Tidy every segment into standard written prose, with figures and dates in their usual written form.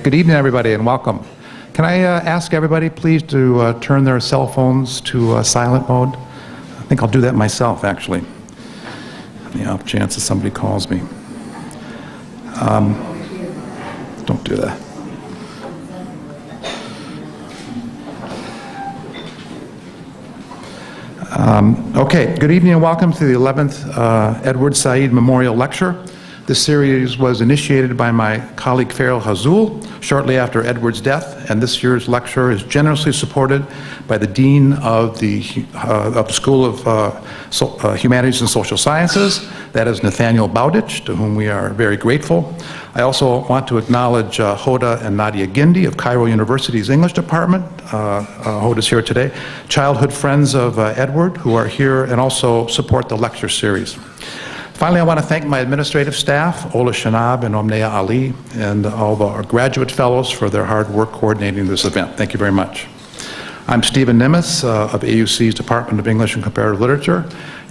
Good evening, everybody, and welcome. Can I ask everybody, please, to turn their cell phones to silent mode? I think I'll do that myself, actually, on the off chance that somebody calls me. Don't do that. Okay, good evening and welcome to the 11th Edward Said Memorial Lecture. This series was initiated by my colleague Farrell Hazul shortly after Edward's death, and this year's lecture is generously supported by the Dean of the School of Humanities and Social Sciences, that is Nathaniel Bowditch, to whom we are very grateful. I also want to acknowledge Hoda and Nadia Gindi of Cairo University's English Department. Hoda's here today. Childhood friends of Edward who are here and also support the lecture series. Finally, I want to thank my administrative staff, Ola Shanab and Omneya Ali, and all of our graduate fellows for their hard work coordinating this event. Thank you very much. I'm Stephen Nimitz of AUC's Department of English and Comparative Literature,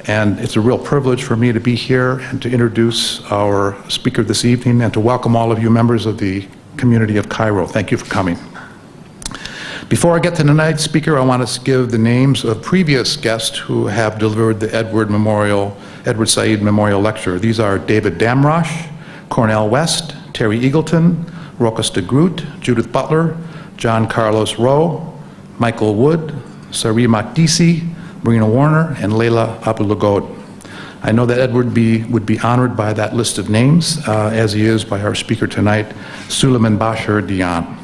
and it's a real privilege for me to be here and to introduce our speaker this evening and to welcome all of you members of the community of Cairo. Thank you for coming. Before I get to tonight's speaker, I want to give the names of previous guests who have delivered the Edward Said Memorial Lecture. These are David Damrosch, Cornel West, Terry Eagleton, Rokas de Groot, Judith Butler, John Carlos Rowe, Michael Wood, Sari Makdisi, Marina Warner, and Leila Abulagod. I know that Edward would be honored by that list of names, as he is by our speaker tonight, Suleiman Bachir Dian.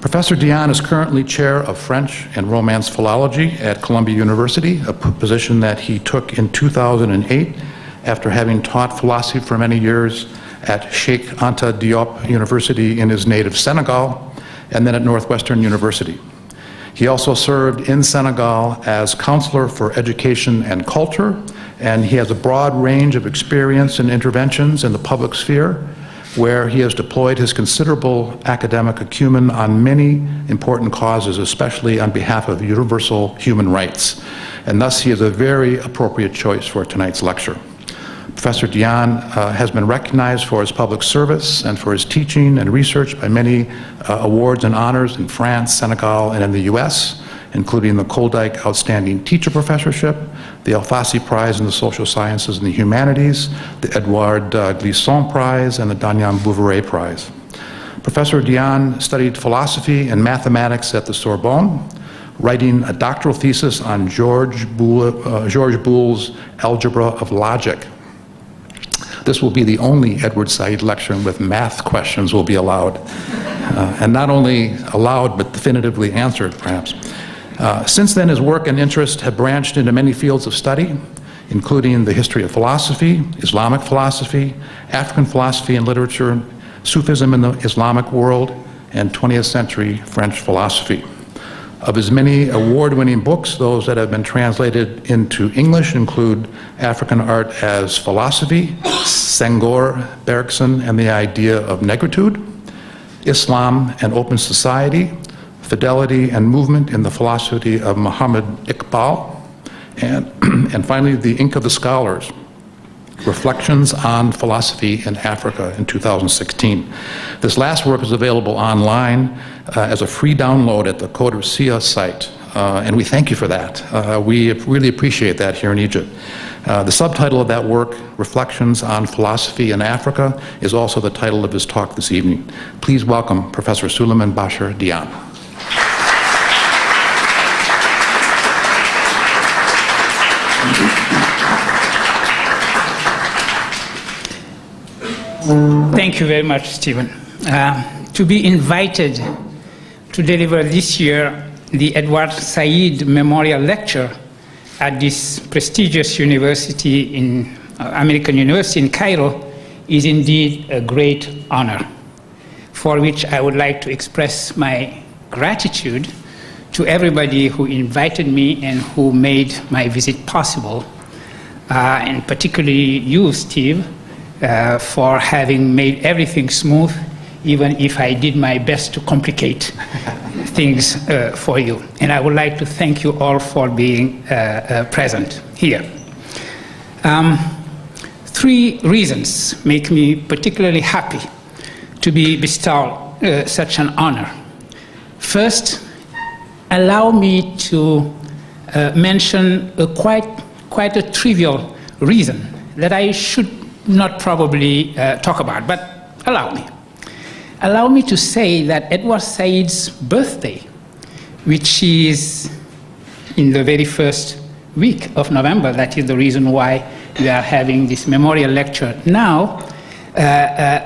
Professor Dian is currently Chair of French and Romance Philology at Columbia University, a position that he took in 2008 after having taught philosophy for many years at Sheikh Anta Diop University in his native Senegal, and then at Northwestern University. He also served in Senegal as Counselor for Education and Culture, and he has a broad range of experience and interventions in the public sphere, where he has deployed his considerable academic acumen on many important causes, especially on behalf of universal human rights. And thus, he is a very appropriate choice for tonight's lecture. Professor Dian has been recognized for his public service and for his teaching and research by many awards and honors in France, Senegal, and in the US, including the Koldyke Outstanding Teacher Professorship, the Alfasi Prize in the Social Sciences and the Humanities, the Edouard Glissant Prize, and the Danyang Bouveret Prize. Professor Dian studied philosophy and mathematics at the Sorbonne, writing a doctoral thesis on Georges Boole's Algebra of Logic. This will be the only Edward Said lecture with math questions will be allowed, and not only allowed, but definitively answered, perhaps. Since then, his work and interest have branched into many fields of study, including the history of philosophy, Islamic philosophy, African philosophy and literature, Sufism in the Islamic world, and 20th century French philosophy. Of his many award-winning books, those that have been translated into English include African Art as Philosophy, Senghor, Bergson, and the Idea of Negritude, Islam and Open Society, Fidelity and Movement in the Philosophy of Muhammad Iqbal, and finally, The Ink of the Scholars, Reflections on Philosophy in Africa in 2016. This last work is available online as a free download at the Qadrsiyah site, and we thank you for that. We really appreciate that here in Egypt. The subtitle of that work, Reflections on Philosophy in Africa, is also the title of his talk this evening. Please welcome Professor Suleiman Bachir Dian. Thank you very much, Stephen. To be invited to deliver this year the Edward Said Memorial Lecture at this prestigious university in American University in Cairo is indeed a great honor, for which I would like to express my gratitude to everybody who invited me and who made my visit possible, and particularly you, Steve, for having made everything smooth, even if I did my best to complicate things for you. And I would like to thank you all for being present here. 3 reasons make me particularly happy to be bestowed such an honor. First, allow me to mention quite a trivial reason that I should not probably talk about, but allow me. Allow me to say that Edward Said's birthday, which is in the very first week of November, that is the reason why we are having this memorial lecture now,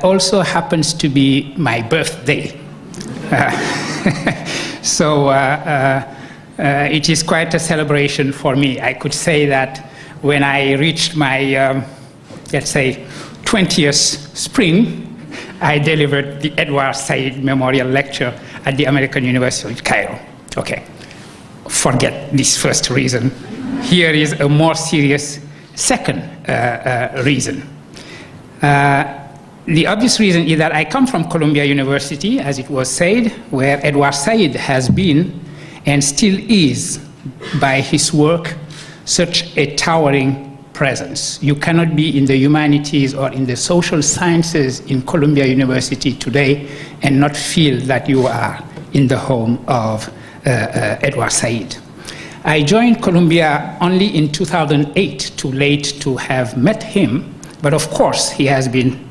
also happens to be my birthday. So it is quite a celebration for me. I could say that when I reached my, let's say, 20th spring, I delivered the Edward Said Memorial Lecture at the American University of Cairo. Okay, forget this first reason. Here is a more serious second reason. The obvious reason is that I come from Columbia University, as it was said, where Edward Said has been and still is, by his work, such a towering presence. You cannot be in the humanities or in the social sciences in Columbia University today and not feel that you are in the home of Edward Said. I joined Columbia only in 2008, too late to have met him, but of course he has been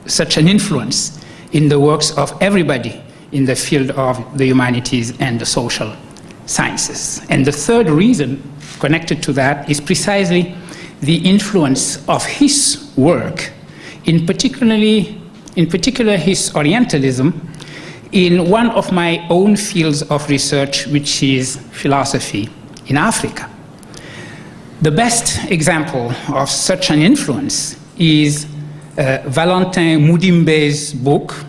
such an influence in the works of everybody in the field of the humanities and the social sciences. And the third reason connected to that is precisely the influence of his work, in particular his Orientalism, in one of my own fields of research, which is philosophy in Africa. The best example of such an influence is Valentin Mudimbe's book,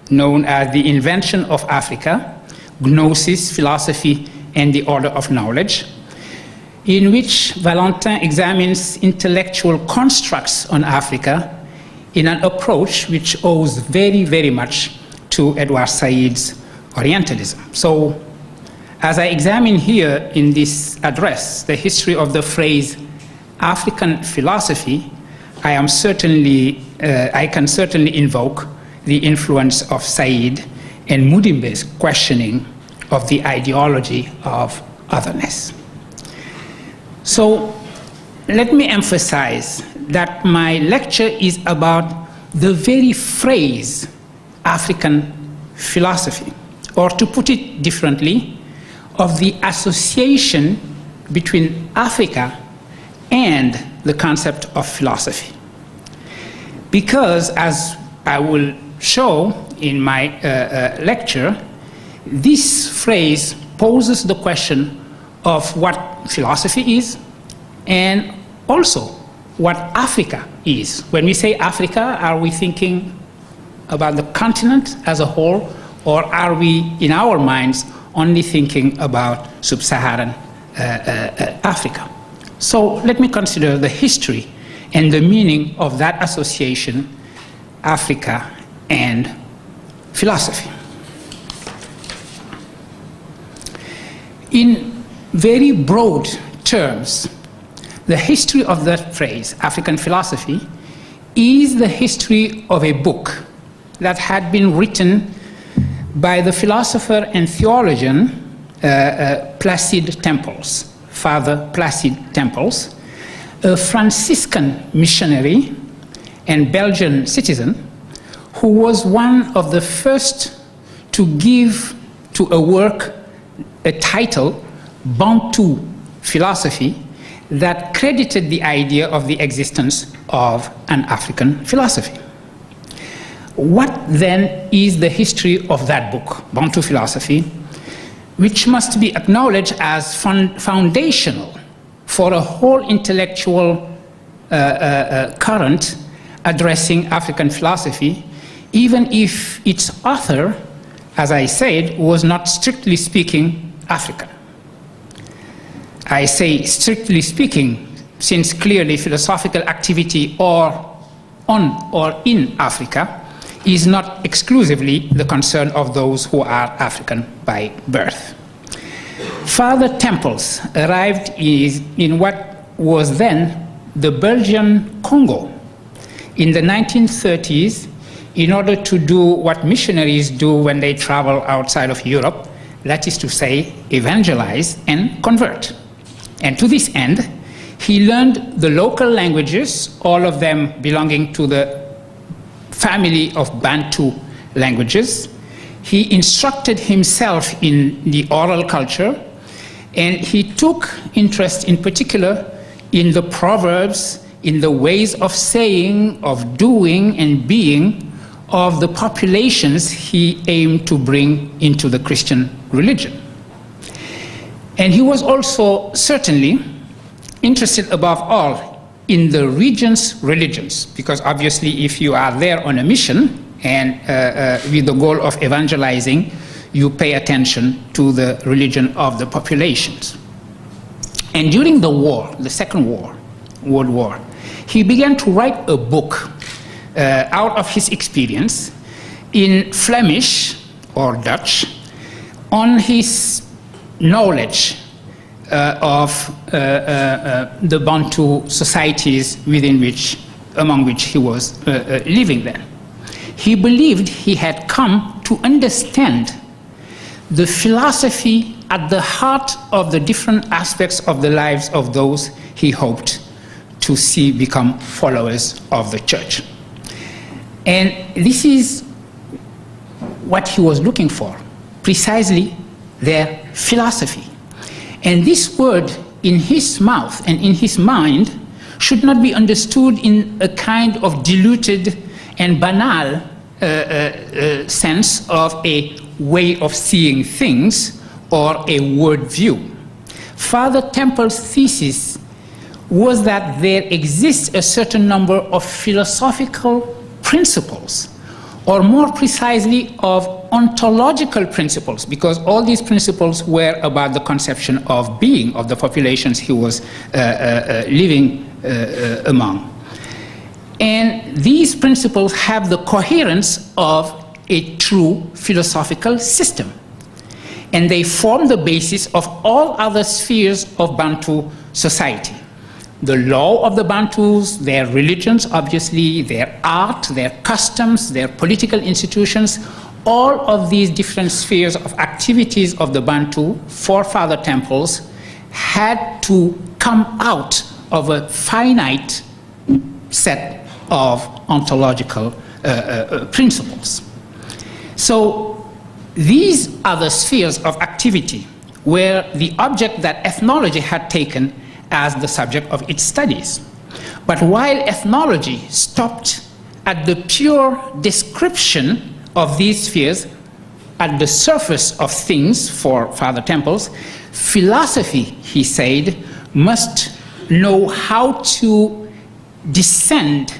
known as The Invention of Africa, Gnosis, Philosophy, and the Order of Knowledge, in which Valentin examines intellectual constructs on Africa in an approach which owes very, very much to Edward Said's Orientalism. So, as I examine here in this address the history of the phrase African philosophy, I can certainly invoke the influence of Said and Mudimbe's questioning of the ideology of otherness. So let me emphasize that my lecture is about the very phrase African philosophy, or to put it differently, of the association between Africa and the concept of philosophy. Because, as I will show in my lecture, this phrase poses the question of what philosophy is and also what Africa is. When we say Africa, are we thinking about the continent as a whole, or are we, in our minds, only thinking about sub-Saharan Africa? So let me consider the history and the meaning of that association, Africa and philosophy. In very broad terms, the history of that phrase, African philosophy, is the history of a book that had been written by the philosopher and theologian Placide Tempels, Father Placide Tempels, a Franciscan missionary and Belgian citizen who was one of the first to give to a work a title, Bantu philosophy, that credited the idea of the existence of an African philosophy. What then is the history of that book, Bantu philosophy, which must be acknowledged as foundational for a whole intellectual current addressing African philosophy, even if its author, as I said, was not strictly speaking African. I say strictly speaking, since clearly philosophical activity on or in Africa is not exclusively the concern of those who are African by birth. Father Tempels arrived in what was then the Belgian Congo in the 1930s in order to do what missionaries do when they travel outside of Europe, that is to say, evangelize and convert. And to this end, he learned the local languages, all of them belonging to the family of Bantu languages. He instructed himself in the oral culture, and he took interest in particular in the proverbs, in the ways of saying, of doing and being of the populations he aimed to bring into the Christian religion. And he was also certainly interested above all in the region's religions, because obviously if you are there on a mission and with the goal of evangelizing, you pay attention to the religion of the populations. And during the war, the Second World War, he began to write a book out of his experience in Flemish or Dutch on his knowledge of the Bantu societies among which he was living then. He believed he had come to understand the philosophy at the heart of the different aspects of the lives of those he hoped to see become followers of the church. And this is what he was looking for, precisely their philosophy. And this word in his mouth and in his mind should not be understood in a kind of diluted and banal sense of a way of seeing things or a worldview. Father Temple's thesis was that there exists a certain number of philosophical principles, or more precisely of ontological principles, because all these principles were about the conception of being of the populations he was living among. And these principles have the coherence of a true philosophical system. And they form the basis of all other spheres of Bantu society. The law of the Bantus, their religions, obviously, their art, their customs, their political institutions, all of these different spheres of activities of the Bantu for Father Temples had to come out of a finite set of ontological principles. So these are the spheres of activity were the object that ethnology had taken as the subject of its studies. But while ethnology stopped at the pure description of these spheres at the surface of things for Father Temples, philosophy, he said, must know how to descend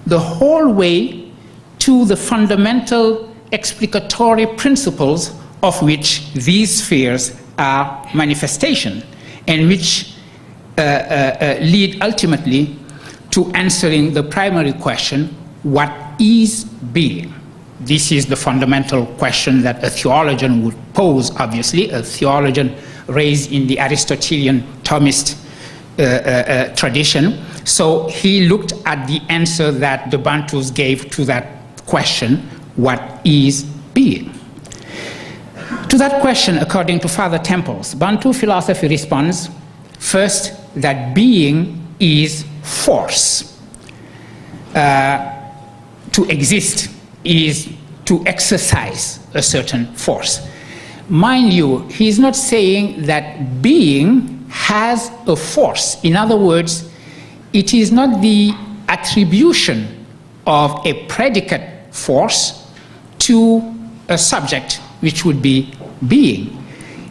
the whole way to the fundamental explicatory principles of which these spheres are manifestation, and which lead ultimately to answering the primary question, what is being? This is the fundamental question that a theologian would pose, obviously, a theologian raised in the Aristotelian Thomist tradition. So he looked at the answer that the Bantus gave to that question, what is being? To that question, according to Father Temples, Bantu philosophy responds, first, that being is force. To exist is to exercise a certain force. Mind you, he's not saying that being has a force. In other words, it is not the attribution of a predicate force to a subject, which would be being.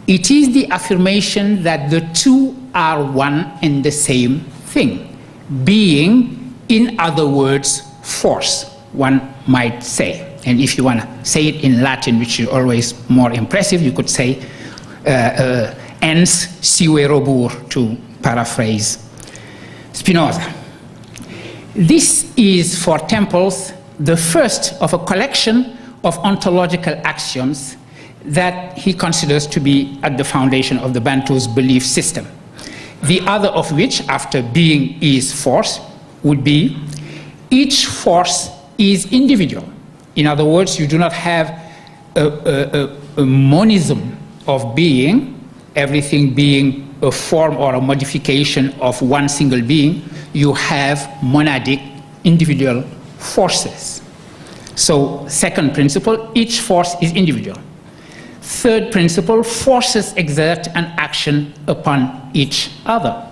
It is the affirmation that the two are one and the same thing. Being, in other words, force, one might say. And if you want to say it in Latin, which is always more impressive, you could say ens sive robur, to paraphrase Spinoza. This is for Temples the first of a collection of ontological axioms that he considers to be at the foundation of the Bantu's belief system. The other of which, after being is force, would be each force is individual, In other words, you do not have a monism of being, everything being a form or a modification of one single being. You have monadic individual forces. So, second principle, each force is individual. Third principle, forces exert an action upon each other.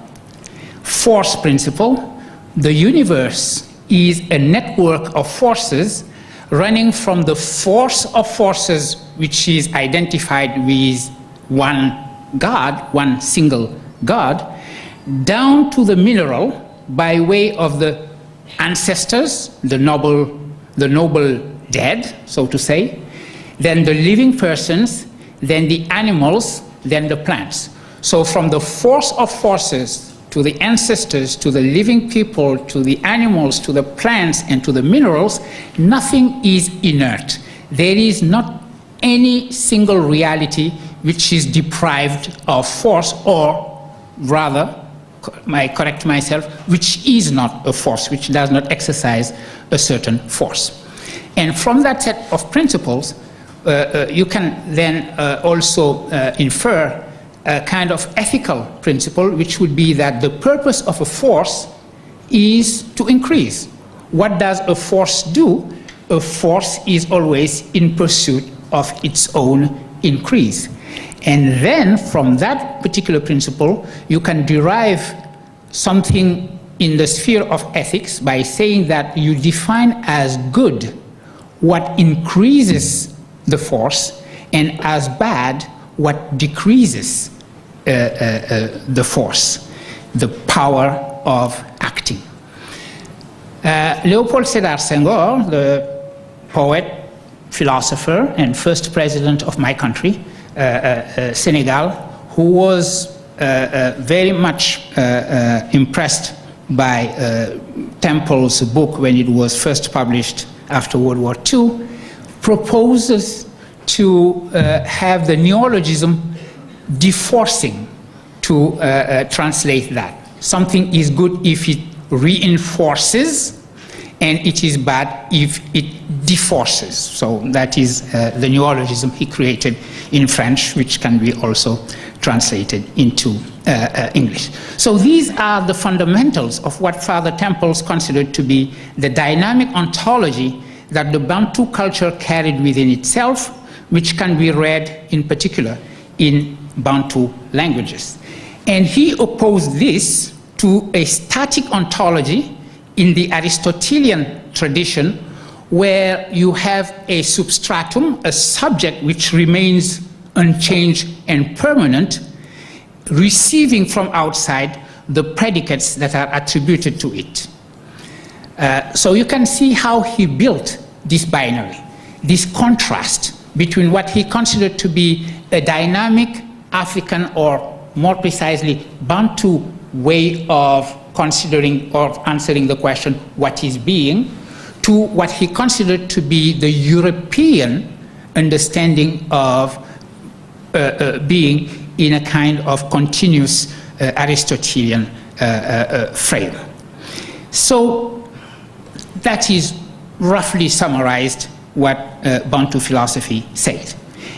Fourth principle, the universe is a network of forces running from the force of forces, which is identified with one God, one single God, down to the mineral by way of the ancestors, the noble dead, so to say, then the living persons, then the animals, then the plants. So from the force of forces to the ancestors, to the living people, to the animals, to the plants, and to the minerals, nothing is inert. There is not any single reality which is deprived of force, or rather, I correct myself, which is not a force, which does not exercise a certain force. And from that set of principles, you can then also infer a kind of ethical principle, which would be that the purpose of a force is to increase. What does a force do? A force is always in pursuit of its own increase. And then from that particular principle, you can derive something in the sphere of ethics by saying that you define as good what increases the force, and as bad what decreases the force, the power of acting. Léopold Sédar Senghor, the poet, philosopher, and first president of my country, Senegal, who was very much impressed by Temple's book when it was first published after World War II, proposes to have the neologism deforcing to translate that. Something is good if it reinforces, and it is bad if it deforces. So that is the neologism he created in French, which can be also translated into English. So these are the fundamentals of what Father Temples considered to be the dynamic ontology that the Bantu culture carried within itself, which can be read in particular in Bantu languages. And he opposed this to a static ontology in the Aristotelian tradition, where you have a substratum, a subject which remains unchanged and permanent, receiving from outside the predicates that are attributed to it. So you can see how he built this binary, this contrast between what he considered to be a dynamic African, or more precisely Bantu, way of considering or answering the question, what is being, to what he considered to be the European understanding of being in a kind of continuous Aristotelian frame. So that is roughly summarized what Bantu philosophy said.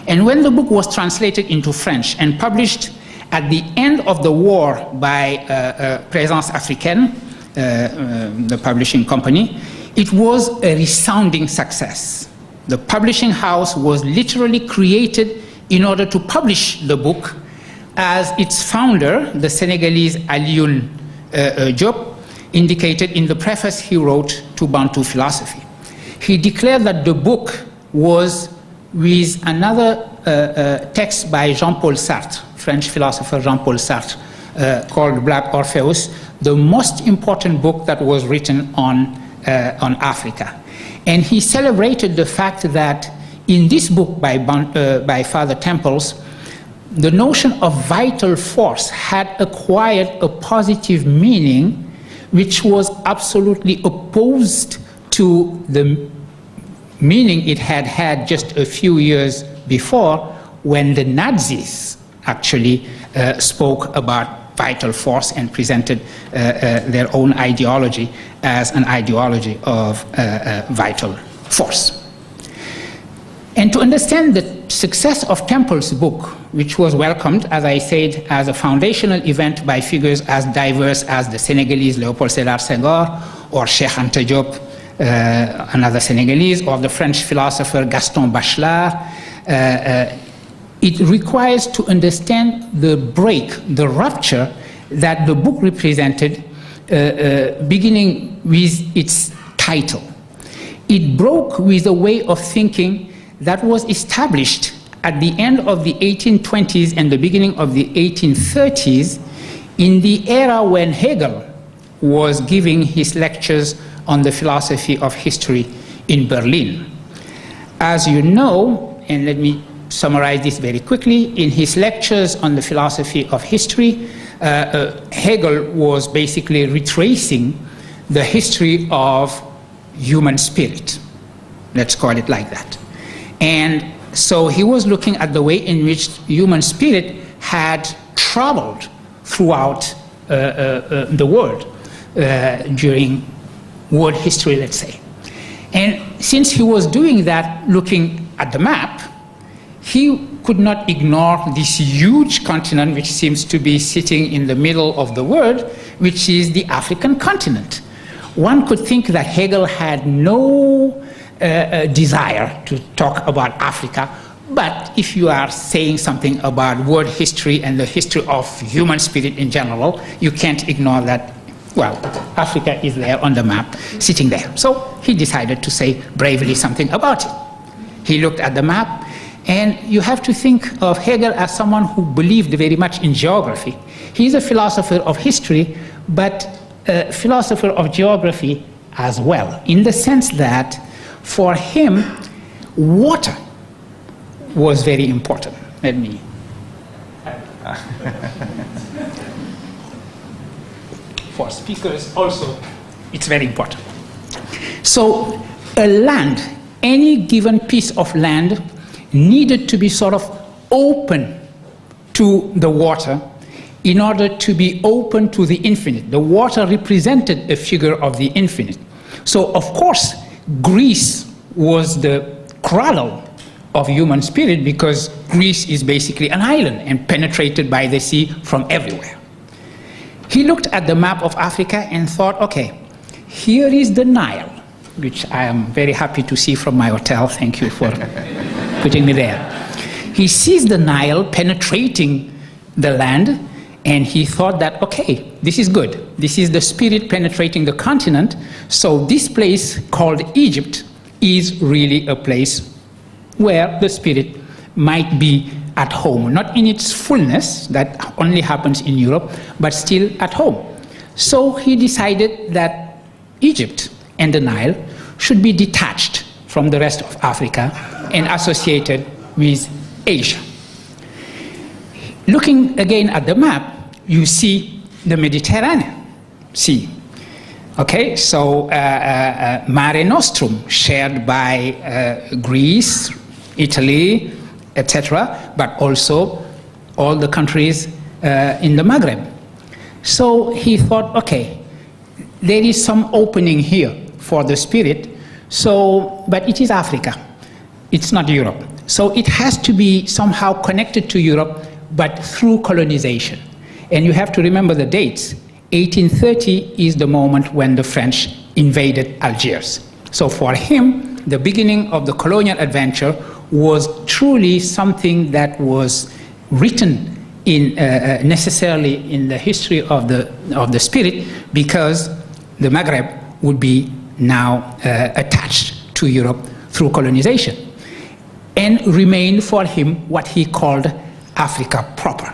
And when the book was translated into French and published at the end of the war by Présence Africaine, the publishing company, it was a resounding success. The publishing house was literally created in order to publish the book, as its founder, the Senegalese Alioune Diop, indicated in the preface he wrote to Bantu philosophy. He declared that the book was, with another text by Jean-Paul Sartre, French philosopher Jean-Paul Sartre, called Black Orpheus, the most important book that was written on Africa. And he celebrated the fact that in this book by Father Temples, the notion of vital force had acquired a positive meaning which was absolutely opposed to the meaning it had had just a few years before, when the Nazis actually spoke about vital force and presented their own ideology as an ideology of vital force. And to understand the success of Temple's book, which was welcomed, as I said, as a foundational event by figures as diverse as the Senegalese Léopold Sédar Senghor, or Cheikh Anta Diop, another Senegalese, or the French philosopher Gaston Bachelard, it requires to understand the break, the rupture that the book represented, beginning with its title. It broke with a way of thinking that was established at the end of the 1820s and the beginning of the 1830s, in the era when Hegel was giving his lectures on the philosophy of history in Berlin. As you know, and let me summarize this very quickly, in his lectures on the philosophy of history, Hegel was basically retracing the history of human spirit. Let's call it like that. And so he was looking at the way in which human spirit had traveled throughout the world during world history, let's say. And since he was doing that, looking at the map, he could not ignore this huge continent which seems to be sitting in the middle of the world, which is the African continent. One could think that Hegel had no desire to talk about Africa, but if you are saying something about world history and the history of human spirit in general, you can't ignore that, well, Africa is there on the map, sitting there. So he decided to say bravely something about it. He looked at the map, and you have to think of Hegel as someone who believed very much in geography. He's a philosopher of history, but a philosopher of geography as well, in the sense that for him, water was very important. Let me. For speakers also, it's very important. So a land, any given piece of land, needed to be sort of open to the water in order to be open to the infinite. The water represented a figure of the infinite. So, of course, Greece was the cradle of human spirit, because Greece is basically an island and penetrated by the sea from everywhere. He looked at the map of Africa and thought, okay, here is the Nile, which I am very happy to see from my hotel. Thank you for putting me there. He sees the Nile penetrating the land, and he thought that, okay, this is good. This is the spirit penetrating the continent, so this place called Egypt is really a place where the spirit might be at home, not in its fullness, that only happens in Europe, but still at home. So he decided that Egypt and the Nile should be detached from the rest of Africa and associated with Asia. Looking again at the map, you see the Mediterranean Sea. Okay, so Mare Nostrum, shared by Greece, Italy, etc., but also all the countries in the Maghreb. So he thought, okay, there is some opening here for the spirit, so, but it is Africa, it's not Europe. So it has to be somehow connected to Europe, but through colonization. And you have to remember the dates. 1830 is the moment when the French invaded Algiers. So for him, the beginning of the colonial adventure was truly something that was written in, necessarily in the history of the spirit, because the Maghreb would be now attached to Europe through colonization, and remain for him what he called Africa proper.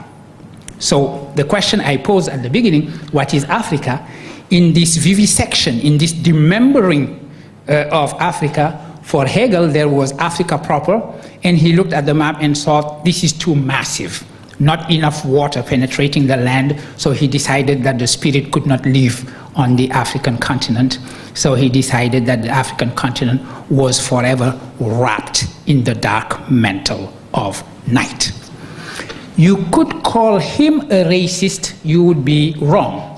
So the question I posed at the beginning, what is Africa? In this vivisection, in this dismembering of Africa, for Hegel there was Africa proper, and he looked at the map and thought, this is too massive, not enough water penetrating the land, so he decided that the spirit could not live on the African continent. So he decided that the African continent was forever wrapped in the dark mantle of night. You could call him a racist, you would be wrong.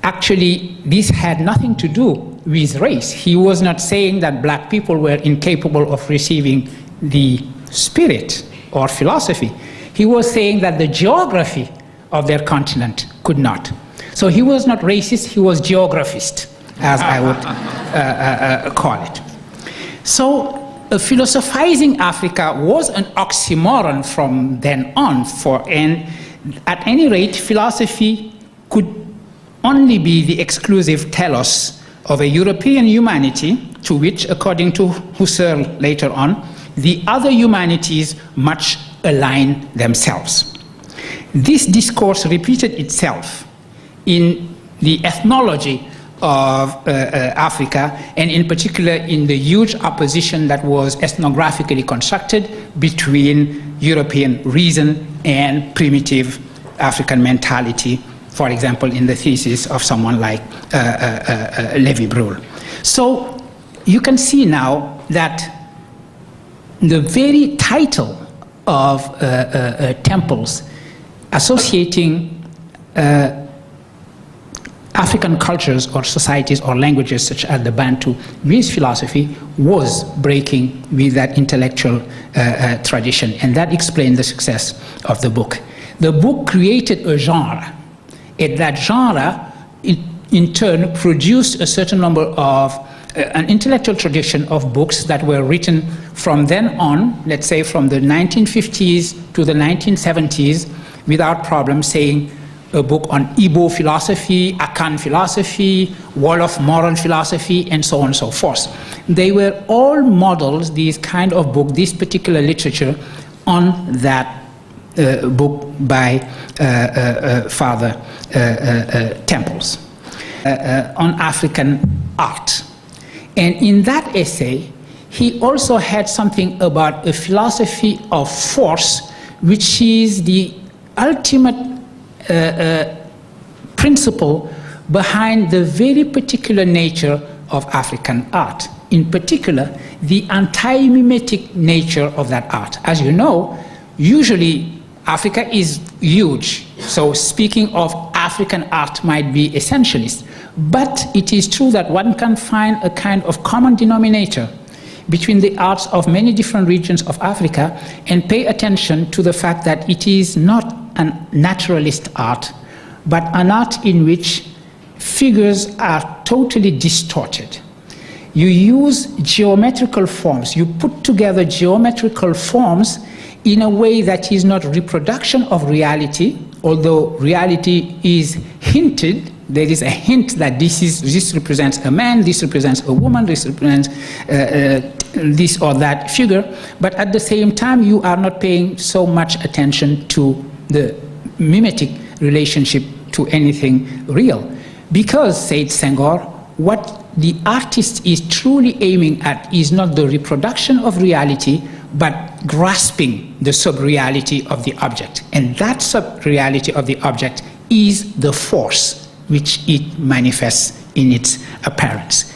Actually, this had nothing to do with race. He was not saying that black people were incapable of receiving the spirit or philosophy. He was saying that the geography of their continent could not. So he was not racist, he was geographist, as I would call it. So philosophizing Africa was an oxymoron from then on, and at any rate, philosophy could only be the exclusive telos of a European humanity to which, according to Husserl later on, the other humanities much align themselves. This discourse repeated itself in the ethnology of Africa, and in particular in the huge opposition that was ethnographically constructed between European reason and primitive African mentality, for example, in the thesis of someone like Lévi-Brühl. So you can see now that the very title of Temples associating African cultures or societies or languages such as the Bantu with philosophy was breaking with that intellectual tradition, and that explained the success of the book. The book created a genre, and that genre in turn produced a certain number of an intellectual tradition of books that were written from then on, let's say from the 1950s to the 1970s, without problem, saying a book on Igbo philosophy, Akan philosophy, Wolof moral philosophy, and so on and so forth. They were all models, these kind of book, this particular literature, on that book by Father Temples on African art. And in that essay, he also had something about a philosophy of force, which is the ultimate principle behind the very particular nature of African art. In particular, the anti-mimetic nature of that art. As you know, usually Africa is huge, so speaking of African art might be essentialist, but it is true that one can find a kind of common denominator between the arts of many different regions of Africa, and pay attention to the fact that it is not a naturalist art, but an art in which figures are totally distorted. You use geometrical forms, you put together geometrical forms in a way that is not reproduction of reality, although reality is hinted. There is a hint that this represents a man, this represents a woman, this represents this or that figure, but at the same time you are not paying so much attention to the mimetic relationship to anything real. Because, said Senghor, what the artist is truly aiming at is not the reproduction of reality, but grasping the sub-reality of the object. And that sub-reality of the object is the force which it manifests in its appearance.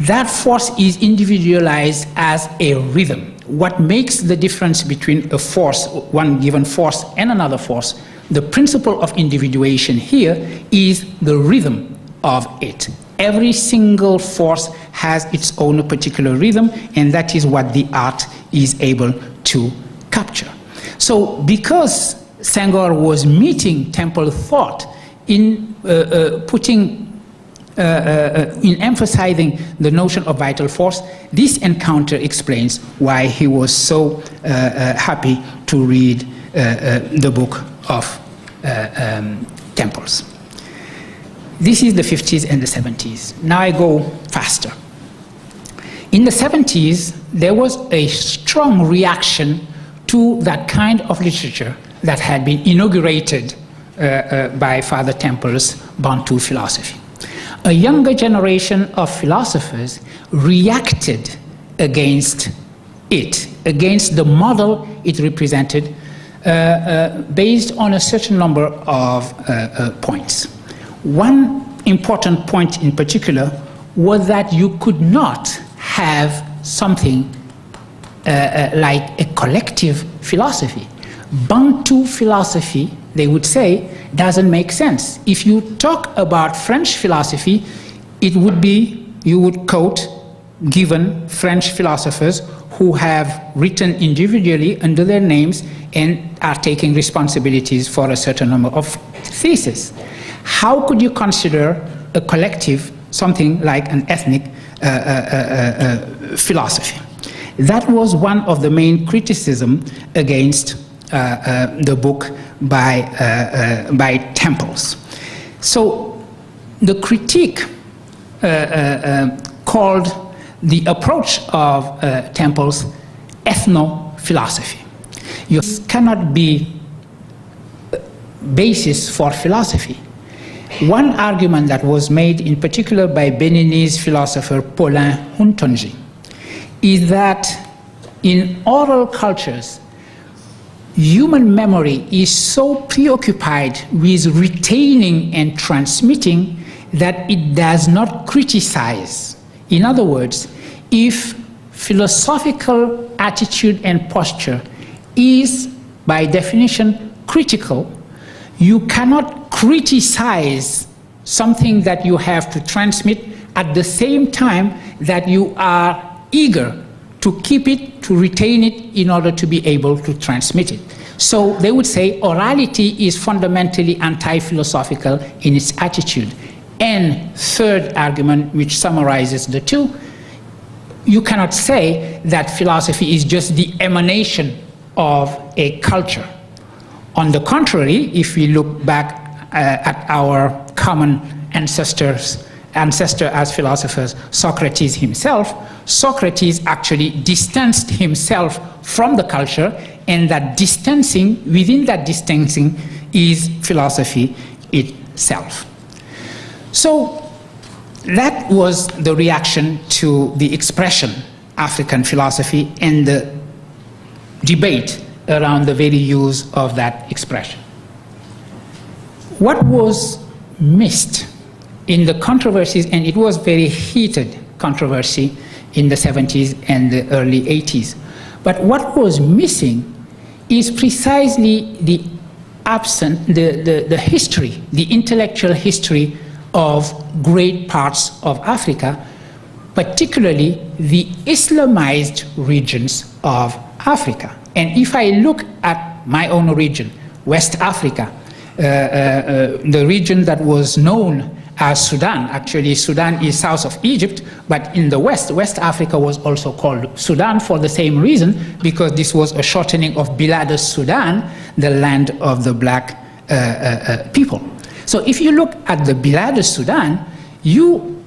That force is individualized as a rhythm. What makes the difference between a force, one given force, and another force, the principle of individuation here is the rhythm of it. Every single force has its own particular rhythm, and that is what the art is able to capture. So because Senghor was meeting Temple thought in emphasizing the notion of vital force, this encounter explains why he was so happy to read the book of Temples. This is the 50s and the 70s. Now I go faster. In the 70s, there was a strong reaction to that kind of literature that had been inaugurated by Father Temple's Bantu philosophy. A younger generation of philosophers reacted against it, against the model it represented, based on a certain number of points. One important point in particular was that you could not have something like a collective philosophy. Bantu philosophy, they would say, doesn't make sense. If you talk about French philosophy, it would be, you would quote given French philosophers who have written individually under their names and are taking responsibilities for a certain number of theses. How could you consider a collective something like an ethnic philosophy? That was one of the main criticisms against the book by Temples. So the critique called the approach of Temples ethno-philosophy. You cannot be basis for philosophy. One argument that was made in particular by Beninese philosopher Paulin Huntonji is that in oral cultures, human memory is so preoccupied with retaining and transmitting that it does not criticize. In other words, if philosophical attitude and posture is, by definition, critical, you cannot criticize something that you have to transmit at the same time that you are eager to keep it, to retain it in order to be able to transmit it. So they would say orality is fundamentally anti-philosophical in its attitude. And third argument, which summarizes the two, you cannot say that philosophy is just the emanation of a culture. On the contrary, if we look back at our common ancestor as philosophers, Socrates himself, Socrates actually distanced himself from the culture, and that distancing, within that distancing, is philosophy itself. So that was the reaction to the expression African philosophy and the debate around the very use of that expression. What was missed in the controversies, and it was very heated controversy in the 70s and the early 80s, but what was missing is precisely the history, the intellectual history of great parts of Africa, particularly the Islamized regions of Africa. And if I look at my own region, West Africa, the region that was known as Sudan. Actually, Sudan is south of Egypt, but in the West Africa was also called Sudan for the same reason, because this was a shortening of Bilad Sudan, the land of the black people. So if you look at the Bilad Sudan, you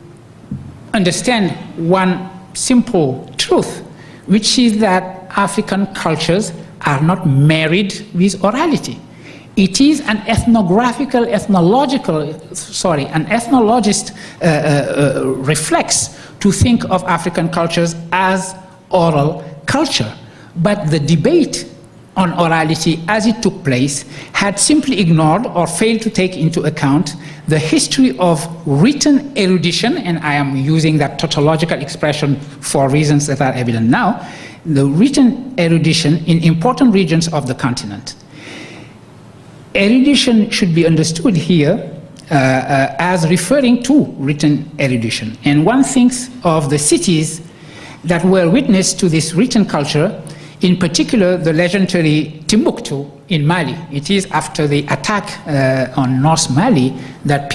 understand one simple truth, which is that African cultures are not married with orality. It is an ethnographical, an ethnologist reflex to think of African cultures as oral culture. But the debate on orality as it took place had simply ignored or failed to take into account the history of written erudition, and I am using that tautological expression for reasons that are evident now, the written erudition in important regions of the continent. Erudition should be understood here as referring to written erudition. And one thinks of the cities that were witness to this written culture, in particular the legendary Timbuktu in Mali. It is after the attack on North Mali that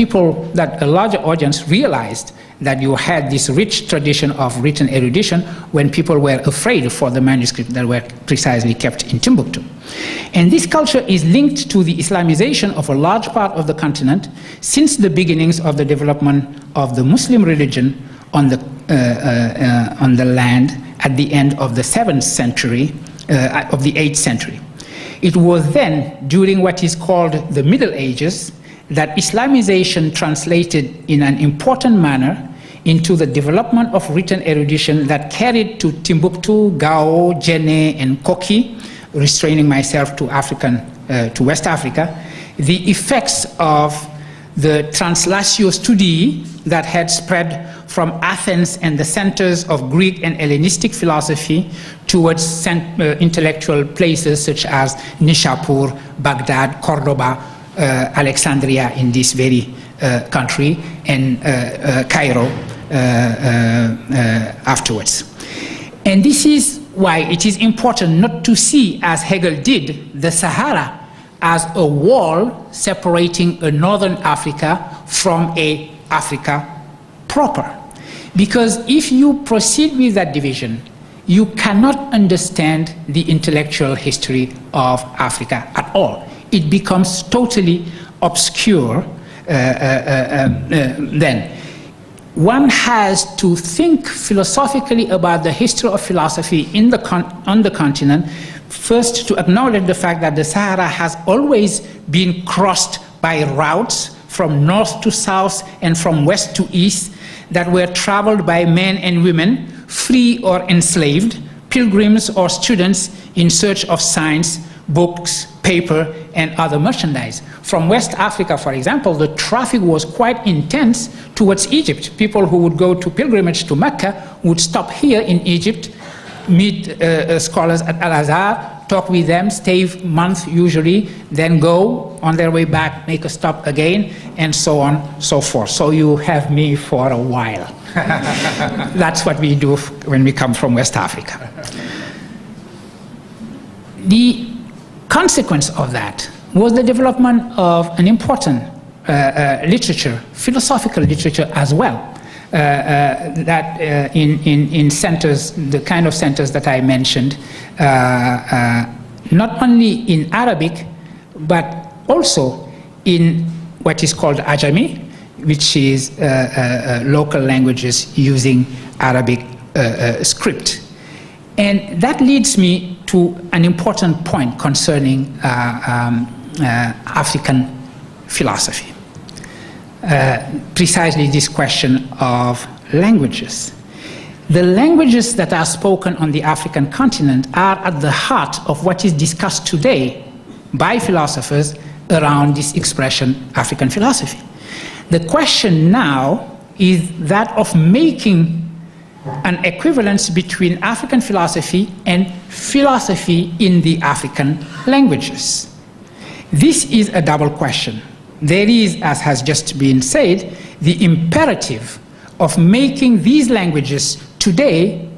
a larger audience realized that you had this rich tradition of written erudition when people were afraid for the manuscripts that were precisely kept in Timbuktu. And this culture is linked to the Islamization of a large part of the continent since the beginnings of the development of the Muslim religion on the land at the end of the 7th century, of the 8th century. It was then, during what is called the Middle Ages, that Islamization translated in an important manner into the development of written erudition that carried to Timbuktu, Gao, Djenné, and Koki, restraining myself to West Africa, the effects of the translatio studii that had spread from Athens and the centers of Greek and Hellenistic philosophy towards intellectual places such as Nishapur, Baghdad, Cordoba, Alexandria in this very country, and Cairo afterwards. And this is why it is important not to see, as Hegel did, the Sahara as a wall separating a northern Africa from a Africa proper. Because if you proceed with that division, you cannot understand the intellectual history of Africa at all. It becomes totally obscure then. One has to think philosophically about the history of philosophy on the continent, first to acknowledge the fact that the Sahara has always been crossed by routes from north to south and from west to east that were traveled by men and women, free or enslaved, pilgrims or students in search of science, books, paper, and other merchandise. From West Africa, for example, the traffic was quite intense towards Egypt. People who would go to pilgrimage to Mecca would stop here in Egypt, meet scholars at Al-Azhar, talk with them, stay a month usually, then go on their way back, make a stop again, and so on, so forth. So you have me for a while. That's what we do when we come from West Africa. The consequence of that was the development of an important literature, philosophical literature as well, that in centers, the kind of centers that I mentioned, not only in Arabic, but also in what is called Ajami, which is local languages using Arabic script. And that leads me to an important point concerning African philosophy. Precisely this question of languages. The languages that are spoken on the African continent are at the heart of what is discussed today by philosophers around this expression, African philosophy. The question now is that of making an equivalence between African philosophy and philosophy in the African languages. This is a double question. There is, as has just been said, the imperative of making these languages today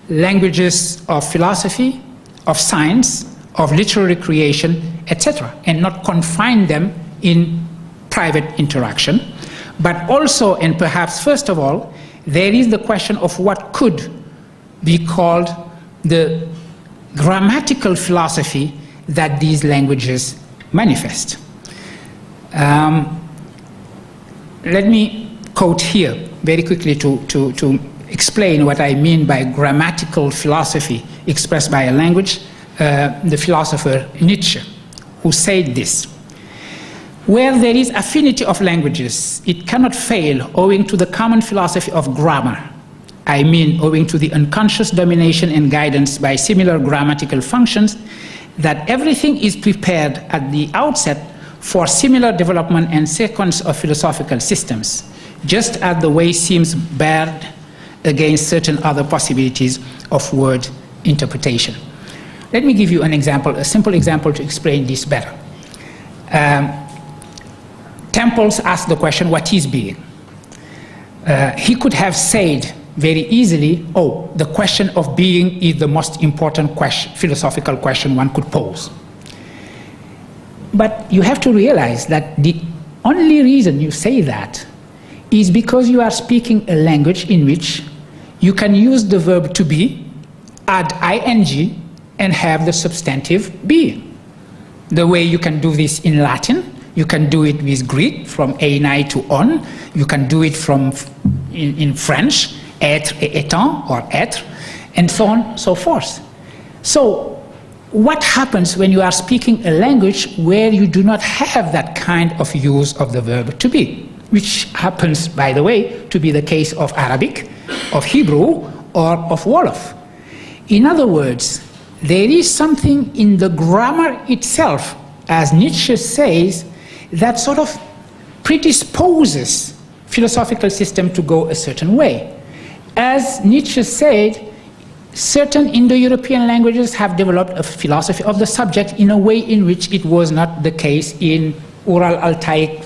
languages of philosophy, of science, of literary creation, etc., and not confine them in private interaction. But also, and perhaps first of all, there is the question of what could be called the grammatical philosophy that these languages manifest. Let me quote here very quickly to explain what I mean by grammatical philosophy expressed by a language, the philosopher Nietzsche, who said this: where there is affinity of languages, it cannot fail owing to the common philosophy of grammar. I mean, owing to the unconscious domination and guidance by similar grammatical functions, that everything is prepared at the outset for similar development and sequence of philosophical systems, just as the way seems barred against certain other possibilities of word interpretation. Let me give you an example, a simple example to explain this better. Temples asked the question, what is being? He could have said very easily, oh, the question of being is the most important question, philosophical question one could pose. But you have to realize that the only reason you say that is because you are speaking a language in which you can use the verb to be, add ing, and have the substantive being. The way you can do this in Latin, you can do it with Greek, from einai to on. You can do it in French, être et étant, or être, and so on, so forth. So, what happens when you are speaking a language where you do not have that kind of use of the verb to be, which happens, by the way, to be the case of Arabic, of Hebrew, or of Wolof? In other words, there is something in the grammar itself, as Nietzsche says, that sort of predisposes philosophical system to go a certain way. As Nietzsche said, certain Indo-European languages have developed a philosophy of the subject in a way in which it was not the case in Ural-Altaic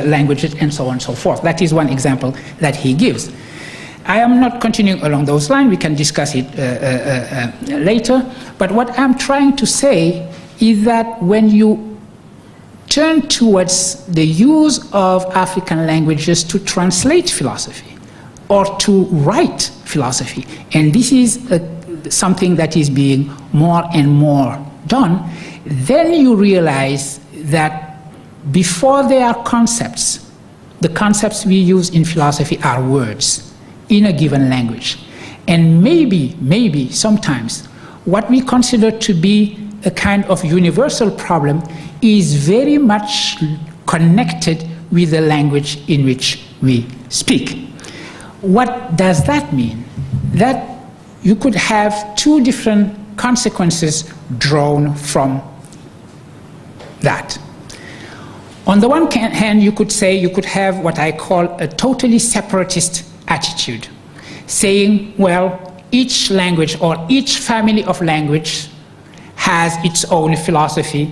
languages, and so on and so forth. That is one example that he gives. I am not continuing along those lines. We can discuss it later. But what I'm trying to say is that when you turn towards the use of African languages to translate philosophy or to write philosophy, and this is something that is being more and more done, then you realize that before they are concepts, the concepts we use in philosophy are words in a given language. And maybe sometimes what we consider to be a kind of universal problem is very much connected with the language in which we speak. What does that mean? That you could have two different consequences drawn from that. On the one hand, you could say you could have what I call a totally separatist attitude, saying, well, each language or each family of language has its own philosophy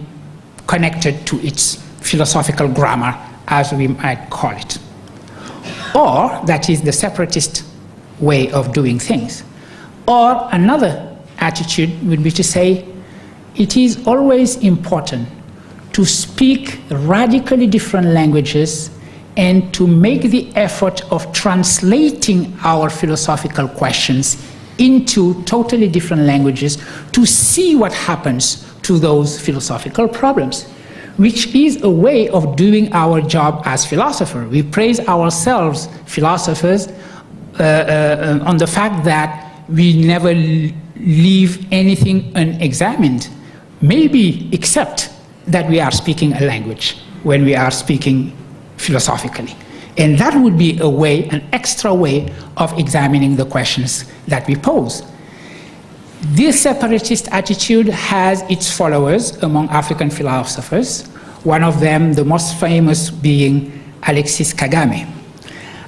connected to its philosophical grammar, as we might call it. Or, that is the separatist way of doing things. Or another attitude would be to say, it is always important to speak radically different languages and to make the effort of translating our philosophical questions into totally different languages to see what happens to those philosophical problems, which is a way of doing our job as philosophers. We praise ourselves, philosophers, on the fact that we never leave anything unexamined, maybe except that we are speaking a language when we are speaking philosophically. And that would be a way, an extra way of examining the questions that we pose. This separatist attitude has its followers among African philosophers, one of them, the most famous, being Alexis Kagame.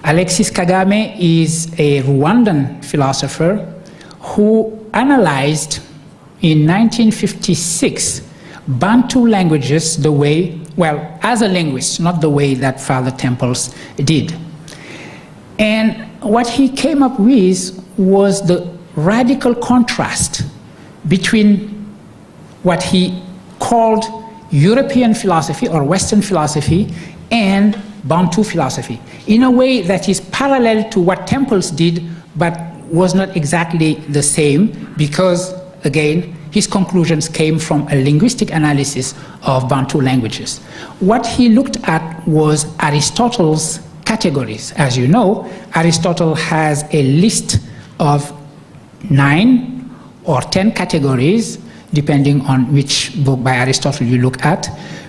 Alexis Kagame is a Rwandan philosopher who analyzed in 1956 Bantu languages the way, well, as a linguist, not the way that Father Temples did. And what he came up with was the radical contrast between what he called European philosophy or Western philosophy and Bantu philosophy, in a way that is parallel to what Temples did, but was not exactly the same, because, again, his conclusions came from a linguistic analysis of Bantu languages. What he looked at was Aristotle's categories. As you know, Aristotle has a list of 9 or 10 categories, depending on which book by Aristotle you look at,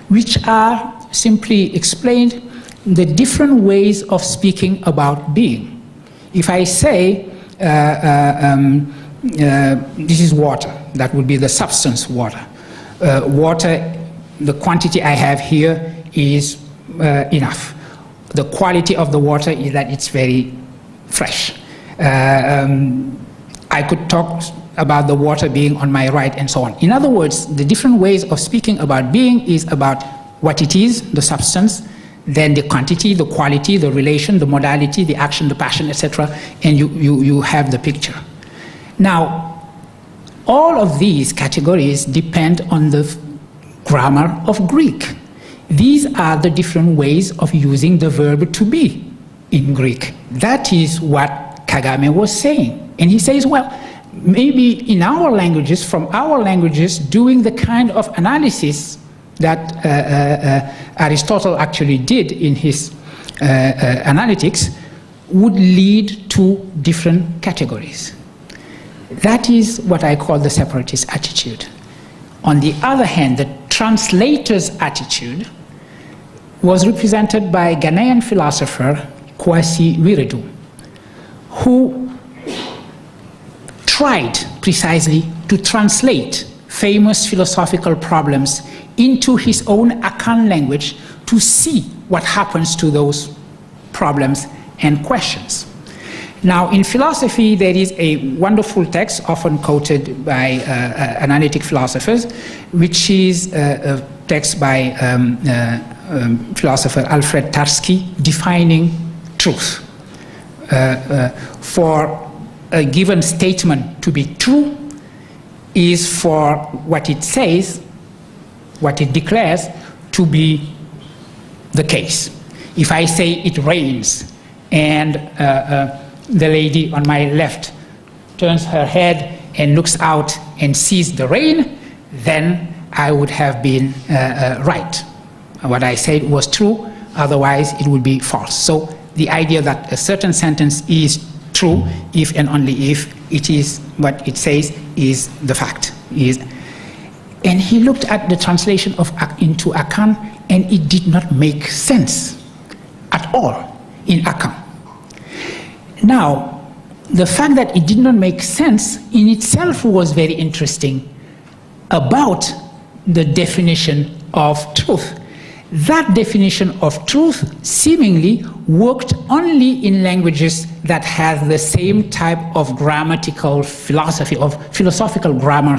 which are, simply explained, the different ways of speaking about being. If I say, this is water, that would be the substance water. Water, the quantity I have here is enough. The quality of the water is that it's very fresh. I could talk about the water being on my right and so on. In other words, the different ways of speaking about being is about what it is, the substance, then the quantity, the quality, the relation, the modality, the action, the passion, etc., and you have the picture. Now, all of these categories depend on the grammar of Greek. These are the different ways of using the verb to be in Greek. That is what Kagame was saying. And he says, well, maybe in our languages, from our languages, doing the kind of analysis that Aristotle actually did in his analytics would lead to different categories. That is what I call the separatist attitude. On the other hand, the translator's attitude was represented by Ghanaian philosopher Kwasi Wiredu, who tried precisely to translate famous philosophical problems into his own Akan language to see what happens to those problems and questions. Now, in philosophy, there is a wonderful text often quoted by analytic philosophers, which is a text by philosopher Alfred Tarski, defining truth. for a given statement to be true is for what it says, what it declares, to be the case. If I say it rains and the lady on my left turns her head and looks out and sees the rain, then I would have been right. What I said was true, otherwise it would be false. So the idea that a certain sentence is true if and only if it is what it says is the fact. And he looked at the translation into Akan, and it did not make sense at all in Akan. Now, the fact that it did not make sense in itself was very interesting about the definition of truth. That definition of truth seemingly worked only in languages that have the same type of grammatical philosophy, of philosophical grammar,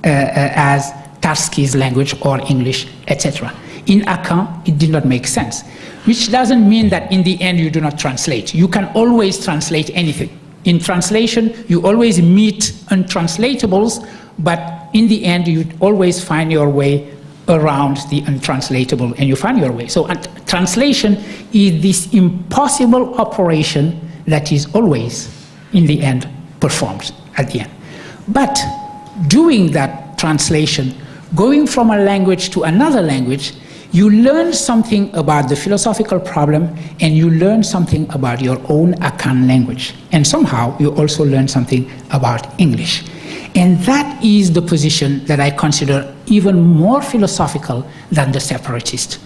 as Tarski's language or English, etc. In Akan, it did not make sense, which doesn't mean that in the end you do not translate. You can always translate anything. In translation, you always meet untranslatables, but in the end, you always find your way around the untranslatable, and you find your way. So translation is this impossible operation that is always, in the end, performed at the end. But doing that translation, going from a language to another language, you learn something about the philosophical problem, and you learn something about your own Akan language. And somehow, you also learn something about English. And that is the position that I consider even more philosophical than the separatist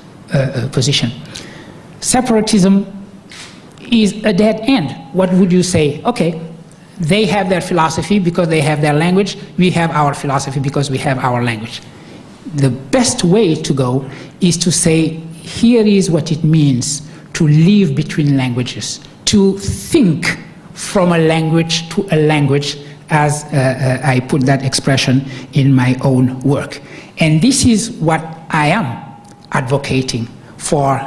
position. Separatism is a dead end. What would you say? Okay, they have their philosophy because they have their language. We have our philosophy because we have our language. The best way to go is to say, here is what it means to live between languages, to think from a language to a language, as I put that expression in my own work. And this is what I am advocating for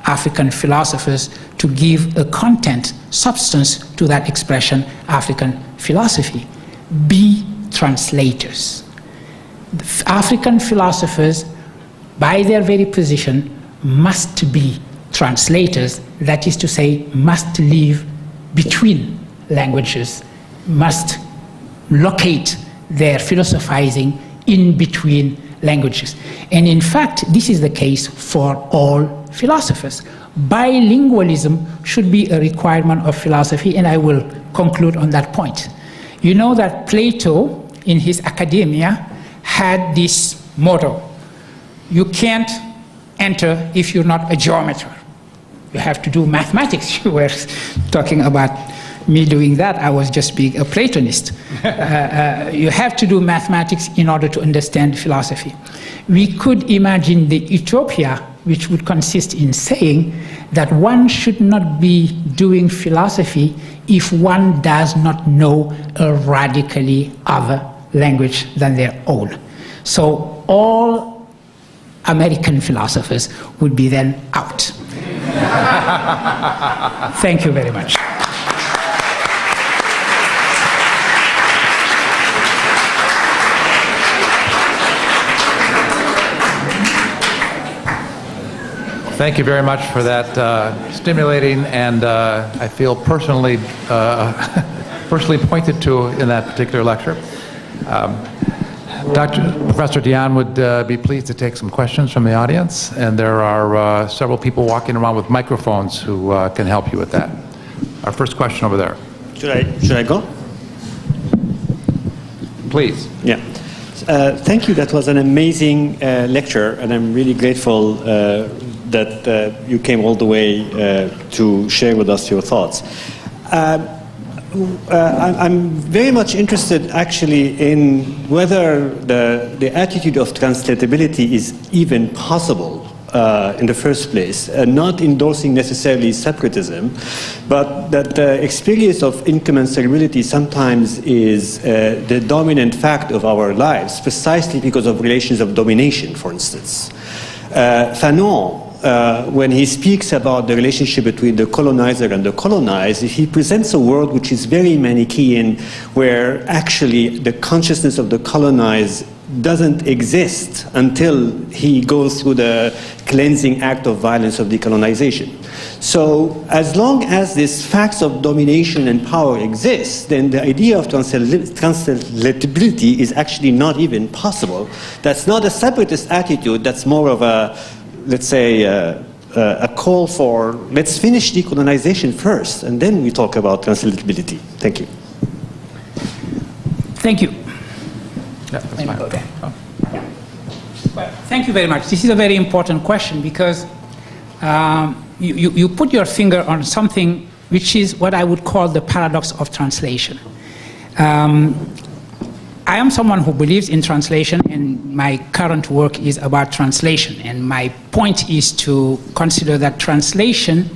African philosophers, to give a content, substance to that expression, African philosophy. Be translators. The African philosophers, by their very position, must be translators, that is to say, must live between languages, must locate their philosophizing in between languages. And in fact, this is the case for all philosophers. Bilingualism should be a requirement of philosophy, and I will conclude on that point. You know that Plato, in his Academia, had this motto: you can't enter if you're not a geometer. You have to do mathematics. You were talking about me doing that. I was just being a Platonist. You have to do mathematics in order to understand philosophy. We could imagine the utopia, which would consist in saying that one should not be doing philosophy if one does not know a radically other language than their own. So all American philosophers would be then out. Thank you very much. Thank you very much for that stimulating and I feel personally pointed to in that particular lecture. Professor Dion would be pleased to take some questions from the audience, and there are several people walking around with microphones who can help you with that. Our first question over there. Should I go? Please. Yeah. Thank you. That was an amazing lecture, and I'm really grateful that you came all the way to share with us your thoughts. I'm very much interested actually in whether the attitude of translatability is even possible in the first place, not endorsing necessarily separatism, but that the experience of incommensurability sometimes is the dominant fact of our lives, precisely because of relations of domination, for instance. Fanon when he speaks about the relationship between the colonizer and the colonized, he presents a world which is very Manichaean, where actually the consciousness of the colonized doesn't exist until he goes through the cleansing act of violence of decolonization. So as long as these facts of domination and power exist, then the idea of translatability is actually not even possible. That's not a separatist attitude, that's more of a, let's say, a call for, let's finish decolonization first, and then we talk about translatability. Thank you. Thank you. Yeah, that's fine. Okay. Well, thank you very much. This is a very important question because you put your finger on something which is what I would call the paradox of translation. I am someone who believes in translation, and my current work is about translation. And my point is to consider that translation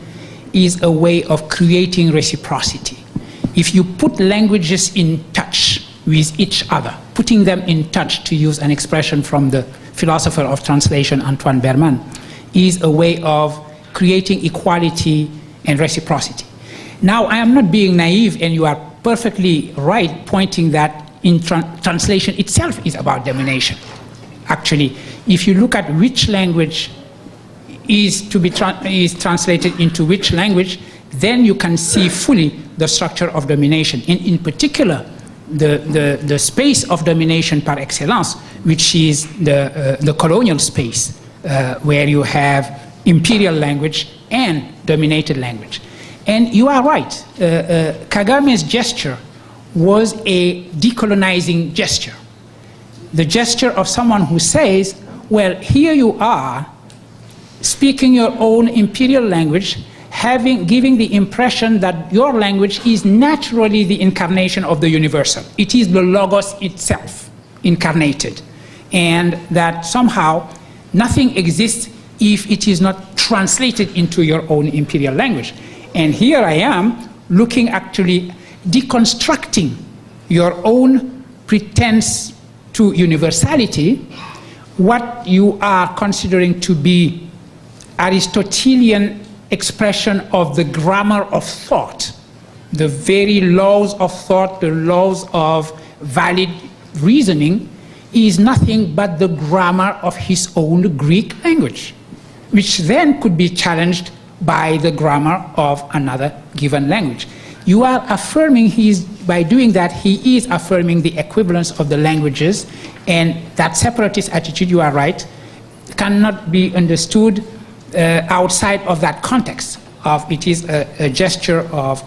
is a way of creating reciprocity. If you put languages in touch with each other, putting them in touch, to use an expression from the philosopher of translation, Antoine Berman, is a way of creating equality and reciprocity. Now, I am not being naive, and you are perfectly right pointing that in translation itself is about domination. Actually, if you look at which language is to be translated into which language, then you can see fully the structure of domination. And in particular, the space of domination par excellence, which is the colonial space, where you have imperial language and dominated language. And you are right, Kagame's gesture was a decolonizing gesture. The gesture of someone who says, well, here you are, speaking your own imperial language, giving the impression that your language is naturally the incarnation of the universal. It is the logos itself, incarnated. And that somehow nothing exists if it is not translated into your own imperial language. And here I am looking, actually deconstructing your own pretense to universality, what you are considering to be Aristotelian expression of the grammar of thought, the very laws of thought, the laws of valid reasoning, is nothing but the grammar of his own Greek language, which then could be challenged by the grammar of another given language. You are affirming, by doing that, he is affirming the equivalence of the languages, and that separatist attitude, you are right, cannot be understood outside of that context of it is a gesture of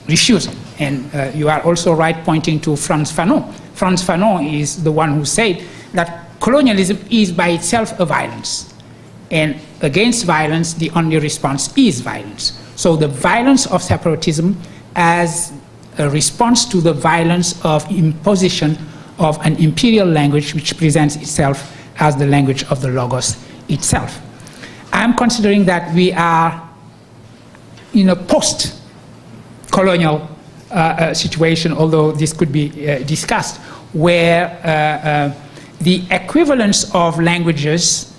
refusal. And you are also right pointing to Frantz Fanon. Frantz Fanon is the one who said that colonialism is by itself a violence. And against violence, the only response is violence. So the violence of separatism as a response to the violence of imposition of an imperial language which presents itself as the language of the Logos itself. I'm considering that we are in a post-colonial situation, although this could be discussed, where the equivalence of languages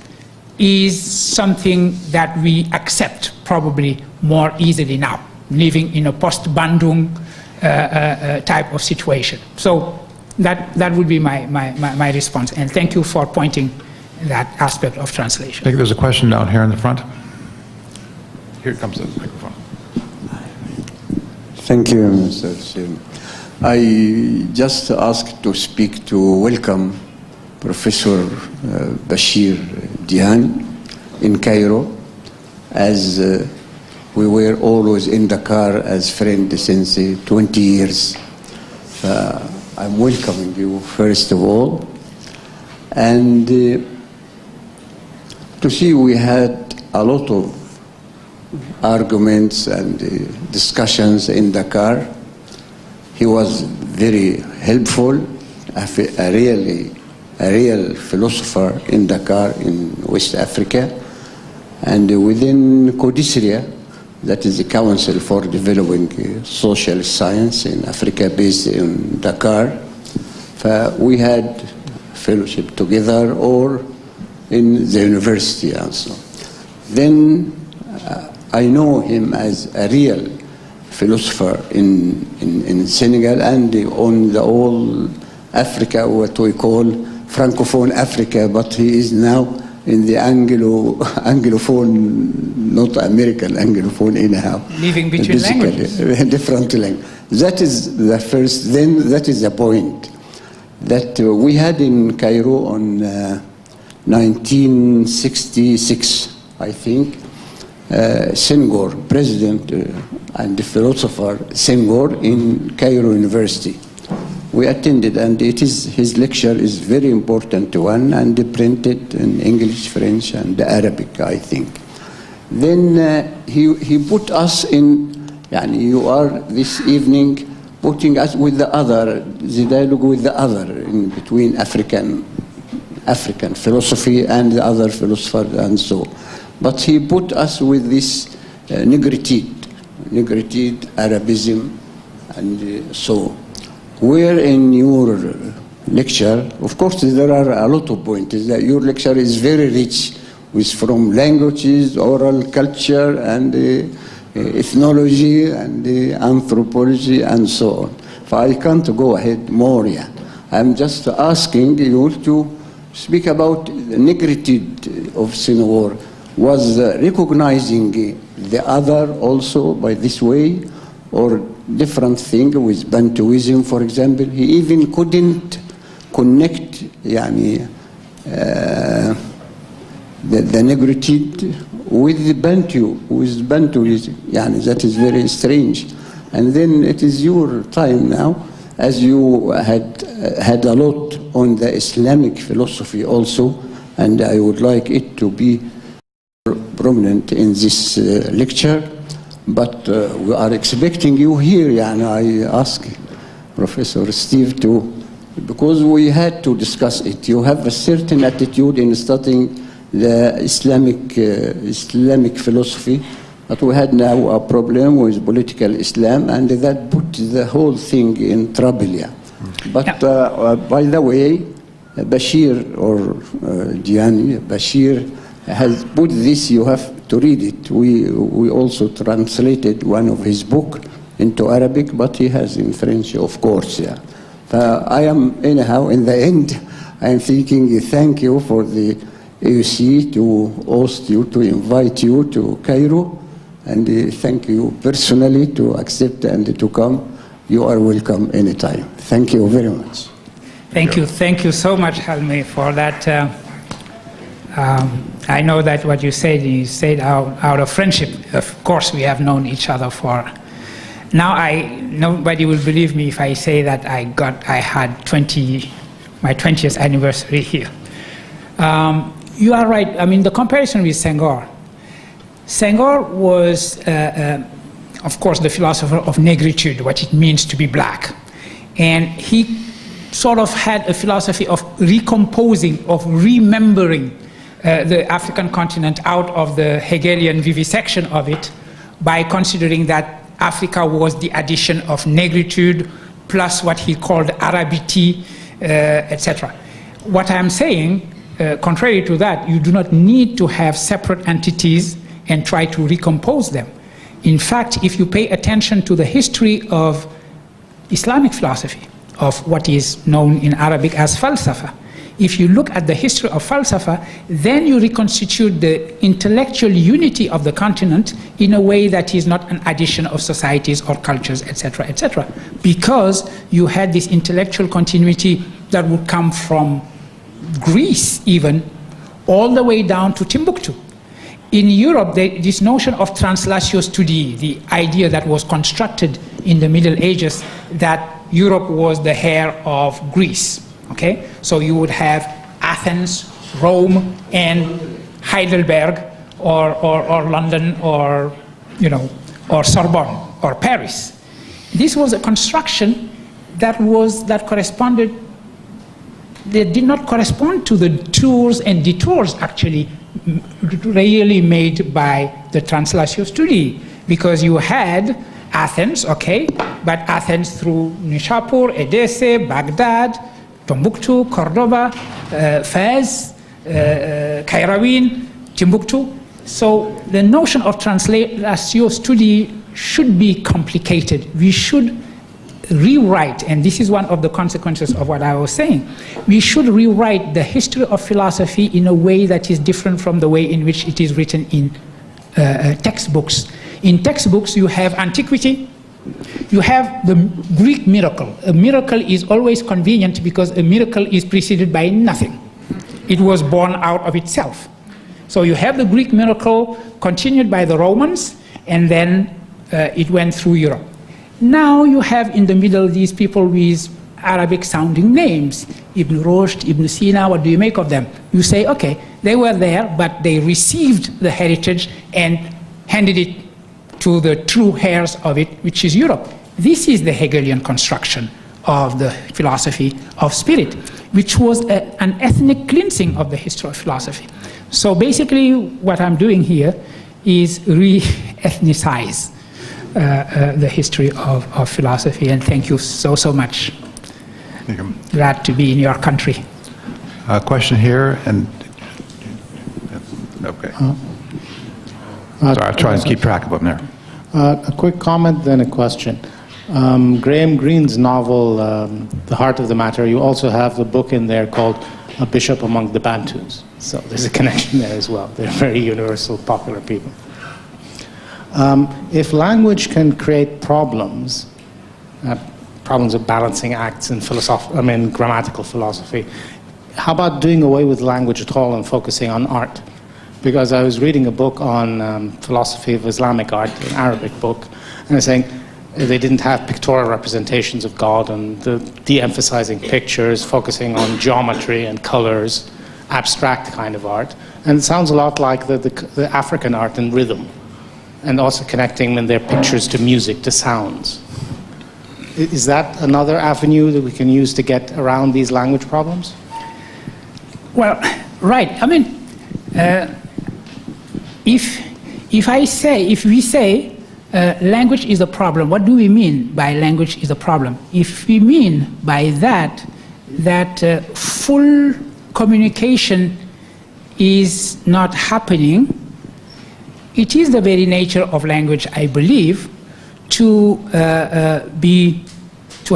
is something that we accept probably more easily now, living in a post-Bandung type of situation. So that would be my response, and thank you for pointing that aspect of translation. I think there's a question down here in the front. Here comes the microphone. Thank you, Mr. Sim. I just asked to speak to welcome Professor Bashir Dihan in Cairo, as we were always in Dakar as friends since 20 years. I'm welcoming you, first of all. And to see we had a lot of arguments and discussions in Dakar. He was very helpful, a real philosopher in Dakar in West Africa. And within CODISRIA, that is the Council for Developing Social Science in Africa, based in Dakar, we had fellowship together, or in the university and so on. Then I know him as a real philosopher in Senegal and on the whole Africa, what we call Francophone Africa, but he is now in the Anglophone, not American Anglophone anyhow. Living between languages. Different language. That is the first, then that is the point that we had in Cairo on 1966, I think. Senghor, president and philosopher Senghor in Cairo University. We attended, and his lecture is very important one, and printed in English, French, and Arabic, I think. Then he put us in, you are this evening putting us with the other, the dialogue with the other, in between African philosophy and the other philosopher and so. But he put us with this negritude, Arabism, and so. Where in your lecture, of course there are a lot of points, that your lecture is very rich with from languages, oral culture, and ethnology, and anthropology, and so on. So I can't go ahead more, yeah. I'm just asking you to speak about the negritude of Senghor. Was recognizing the other also by this way, or different thing with Bantuism, for example. He even couldn't connect the negritude with Bantuism. That is very strange. And then it is your time now, as you had a lot on the Islamic philosophy also, and I would like it to be prominent in this lecture. But we are expecting you here, and I ask Professor Steve to, because we had to discuss it. You have a certain attitude in studying the Islamic philosophy, but we had now a problem with political Islam, and that put the whole thing in trouble. Yeah. But by the way, Bashir or Diani, Bashir has put this, you have to read it. We also translated one of his book into Arabic, but he has in French, of course, yeah. I am, anyhow, in the end, I am thinking, thank you for the AUC to host you, to invite you to Cairo, and thank you personally to accept and to come. You are welcome anytime. Thank you very much. Thank you so much, Helmi, for that. I know that what you said out of friendship. Of course, we have known each other for. Now, nobody will believe me if I say that I had my 20th anniversary here. You are right. I mean, the comparison with Senghor. Senghor was, of course, the philosopher of negritude, what it means to be black, and he sort of had a philosophy of recomposing, of remembering the African continent out of the Hegelian vivisection of it by considering that Africa was the addition of negritude plus what he called Arabity, etc. What I'm saying, contrary to that, you do not need to have separate entities and try to recompose them. In fact, if you pay attention to the history of Islamic philosophy, of what is known in Arabic as falsafa, if you look at the history of falsafa, then you reconstitute the intellectual unity of the continent in a way that is not an addition of societies or cultures, etc., etc., because you had this intellectual continuity that would come from Greece even, all the way down to Timbuktu. In Europe, this notion of translatio studii, the idea that was constructed in the Middle Ages that Europe was the hair of Greece. Okay, so you would have Athens, Rome, and Heidelberg, or London, or Sorbonne, or Paris. This was a construction that corresponded. They did not correspond to the tours and detours actually really made by the translatio studii, because you had Athens, okay, but Athens through Nishapur, Edesse, Baghdad, Timbuktu, Cordoba, Fez, Kairouan, Timbuktu. So the notion of translatio studi should be complicated. We should rewrite, and this is one of the consequences of what I was saying, we should rewrite the history of philosophy in a way that is different from the way in which it is written in textbooks. In textbooks, you have antiquity, you have the Greek miracle. A miracle is always convenient because a miracle is preceded by nothing. It was born out of itself. So you have the Greek miracle continued by the Romans, and then it went through Europe. Now you have in the middle these people with Arabic sounding names, Ibn Rushd, Ibn Sina. What do you make of them? You say, okay, they were there, but they received the heritage and handed it to the true heirs of it, which is Europe. This is the Hegelian construction of the philosophy of spirit, which was an ethnic cleansing of the history of philosophy. So basically what I'm doing here is re-ethnicize the history of philosophy, and thank you so much. Thank you. Glad to be in your country. Question here, and okay. Sorry, I'll try and keep track of them there. A quick comment, then a question. Graham Greene's novel, The Heart of the Matter, you also have the book in there called A Bishop Among the Bantus. So there's a connection there as well. They're very universal, popular people. If language can create problems, problems of balancing acts in grammatical philosophy, how about doing away with language at all and focusing on art? Because I was reading a book on philosophy of Islamic art, an Arabic book, and they're saying they didn't have pictorial representations of God, and de-emphasizing pictures, focusing on geometry and colors, abstract kind of art. And it sounds a lot like the African art and rhythm, and also connecting in their pictures to music, to sounds. Is that another avenue that we can use to get around these language problems? Well, right. I mean, if we say language is a problem, what do we mean by language is a problem? If we mean by that full communication is not happening, it is the very nature of language, I believe, to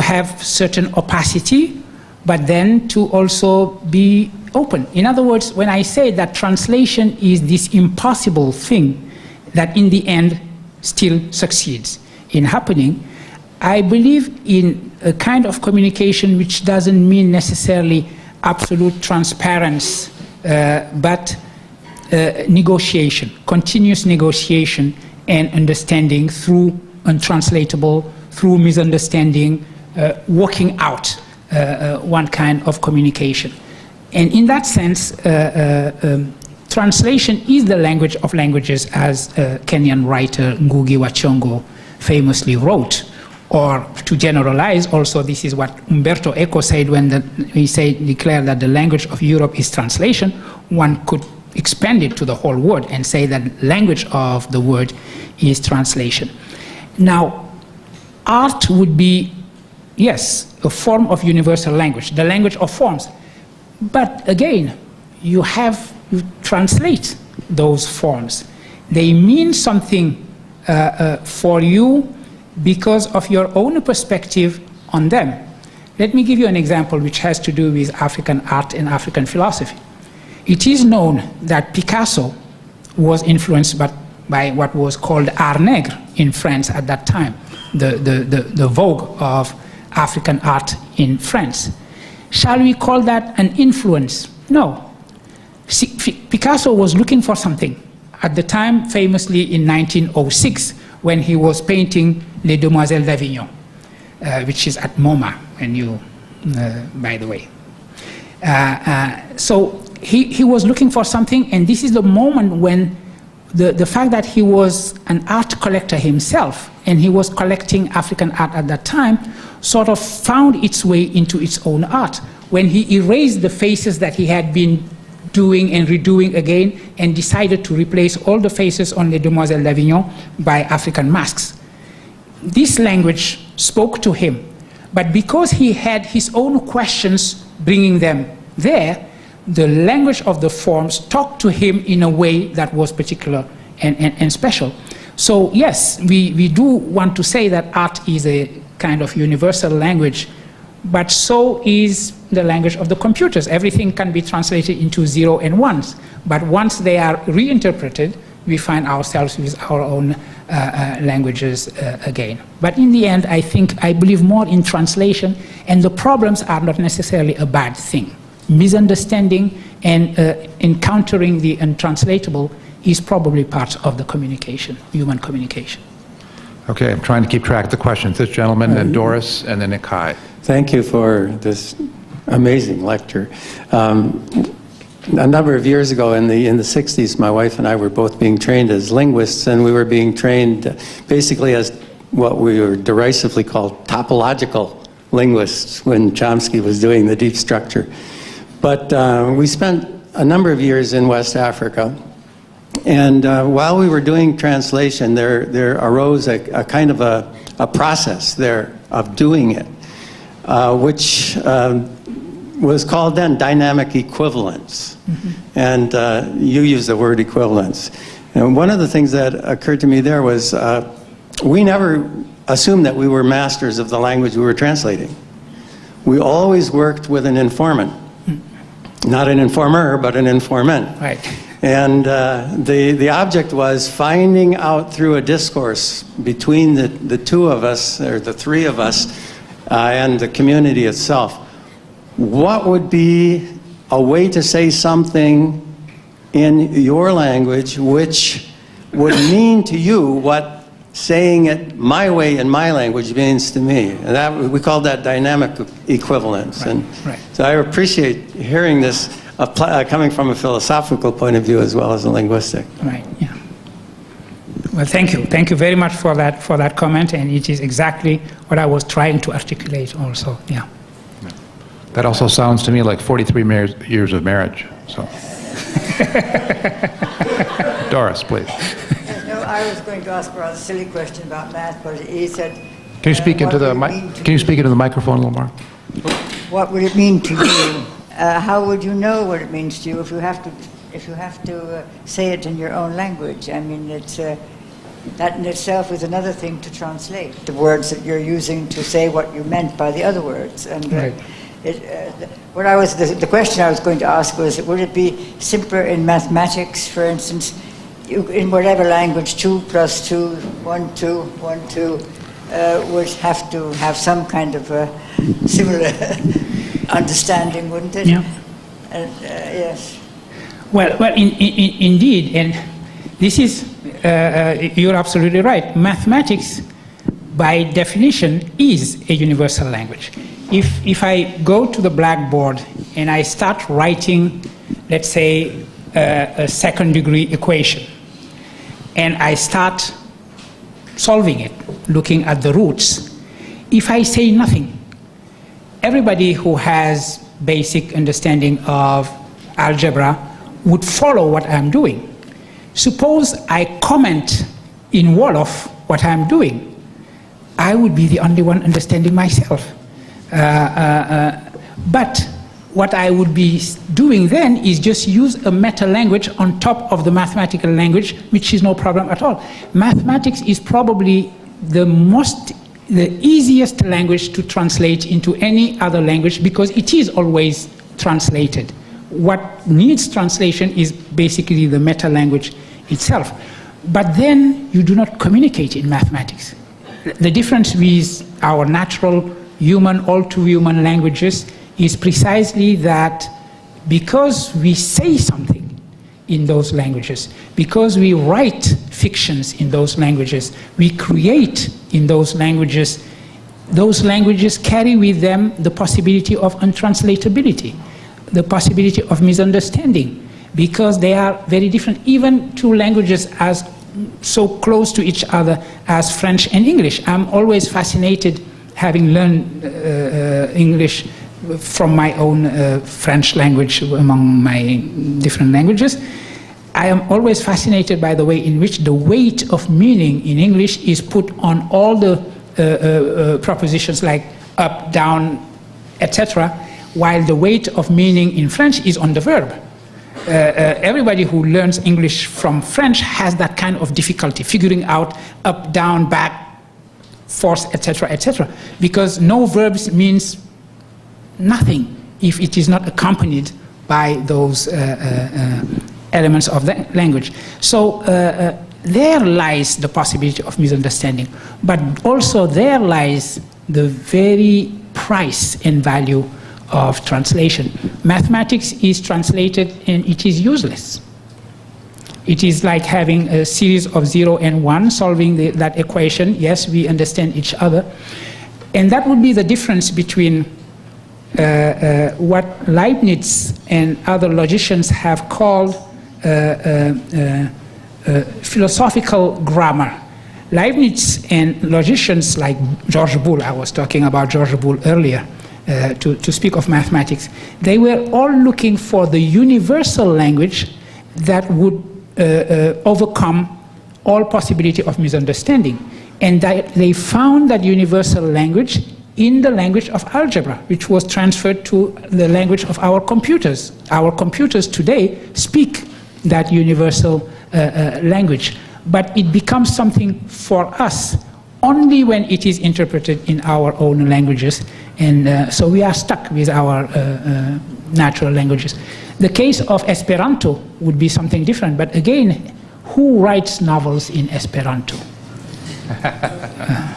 have certain opacity, but then to also be open. In other words, when I say that translation is this impossible thing that in the end still succeeds in happening, I believe in a kind of communication which doesn't mean necessarily absolute transparency, but negotiation, continuous negotiation and understanding through untranslatable, through misunderstanding, working out one kind of communication. And in that sense, translation is the language of languages, as Kenyan writer Ngugi wa Thiong'o famously wrote. Or to generalize, also this is what Umberto Eco said when he declared that the language of Europe is translation. One could expand it to the whole world and say that language of the world is translation. Now, art would be, yes, a form of universal language, the language of forms. But again, you translate those forms. They mean something for you because of your own perspective on them. Let me give you an example which has to do with African art and African philosophy. It is known that Picasso was influenced by what was called Art Negre in France at that time, the vogue of African art in France. Shall we call that an influence? No. Picasso was looking for something at the time, famously in 1906, when he was painting Les Demoiselles d'Avignon, which is at MoMA, by the way. So he was looking for something, and this is the moment when the fact that he was an art collector himself, and he was collecting African art at that time, sort of found its way into its own art. When he erased the faces that he had been doing and redoing again, and decided to replace all the faces on Les Demoiselles d'Avignon by African masks. This language spoke to him, but because he had his own questions bringing them there, the language of the forms talked to him in a way that was particular and special. So yes, we do want to say that art is a kind of universal language, but so is the language of the computers. Everything can be translated into 0 and 1s, but once they are reinterpreted, we find ourselves with our own languages again. But in the end, I believe more in translation, and the problems are not necessarily a bad thing. Misunderstanding and encountering the untranslatable is probably part of the communication, human communication. Okay, I'm trying to keep track of the questions. This gentleman, then Doris, and then Ikai. Thank you for this amazing lecture. A number of years ago in the 60s, my wife and I were both being trained as linguists, and we were being trained basically as what we were derisively called topological linguists when Chomsky was doing the deep structure. But we spent a number of years in West Africa, and while we were doing translation, there arose a kind of a process there of doing it, which was called then dynamic equivalence. Mm-hmm. And you use the word equivalence. And one of the things that occurred to me there was we never assumed that we were masters of the language we were translating. We always worked with an informant. Not an informer, but an informant. Right. And the object was finding out through a discourse between the two of us, or the three of us, and the community itself, what would be a way to say something in your language which would mean to you what saying it my way in my language means to me. And that, we call that dynamic equivalence. Right, and right. So I appreciate hearing this coming from a philosophical point of view as well as a linguistic. Right, yeah. Well, thank you. Thank you very much for that comment, and it is exactly what I was trying to articulate also, yeah. That also sounds to me like 43 years of marriage, so. Doris, please. No, I was going to ask a rather silly question about math, but he said... Can you speak into the microphone a little more? What would it mean to you? How would you know what it means to you if you have to say it in your own language? I mean, it's that in itself is another thing to translate the words that you're using to say what you meant by the other words. And right. The question I was going to ask was, would it be simpler in mathematics, for instance, in whatever language, 2 + 2, 1, 2, 1, 2, would have to have some kind of a similar understanding, wouldn't it? Yeah. Yes. Well, indeed, and this is, you're absolutely right. Mathematics, by definition, is a universal language. If I go to the blackboard and I start writing, let's say, a second-degree equation, and I start solving it, looking at the roots, if I say nothing, everybody who has basic understanding of algebra would follow what I'm doing. Suppose I comment in Wolof what I'm doing, I would be the only one understanding myself. But what I would be doing then is just use a meta language on top of the mathematical language, which is no problem at all. Mathematics is probably the easiest language to translate into any other language because it is always translated. What needs translation is basically the meta language itself. But then you do not communicate in mathematics. The difference with our natural human, all too human languages is precisely that because we say something in those languages, because we write fictions in those languages, we create in those languages carry with them the possibility of untranslatability, the possibility of misunderstanding, because they are very different. Even two languages as so close to each other as French and English. I'm always fascinated, having learned English from my own French language among my different languages. I am always fascinated by the way in which the weight of meaning in English is put on all the propositions like up, down, etc., while the weight of meaning in French is on the verb. Everybody who learns English from French has that kind of difficulty, figuring out up, down, back, force, etc., because no verbs means nothing if it is not accompanied by those elements of the language. So there lies the possibility of misunderstanding, but also there lies the very price and value of translation. Mathematics is translated and it is useless. It is like having a series of 0 and 1, solving that equation. Yes, we understand each other. And that would be the difference between what Leibniz and other logicians have called philosophical grammar. Leibniz and logicians like George Boole, I was talking about George Boole earlier, to speak of mathematics, they were all looking for the universal language that would overcome all possibility of misunderstanding. And they found that universal language in the language of algebra, which was transferred to the language of our computers. Our computers today speak that universal language, but it becomes something for us only when it is interpreted in our own languages, and so we are stuck with our natural languages. The case of Esperanto would be something different, but again, who writes novels in Esperanto?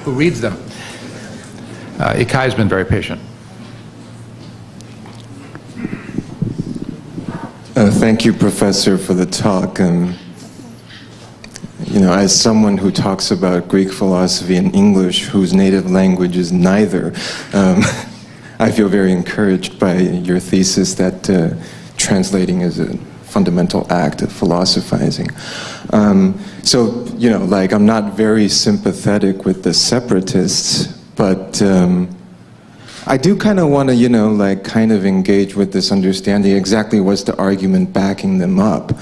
Who reads them? Ikai has been very patient. Thank you, Professor, for the talk. You know, as someone who talks about Greek philosophy in English, whose native language is neither, I feel very encouraged by your thesis that translating is a fundamental act of philosophizing. So, you know, like, I'm not very sympathetic with the separatists, but I do kind of want to, you know, like, kind of engage with this understanding exactly what's the argument backing them up.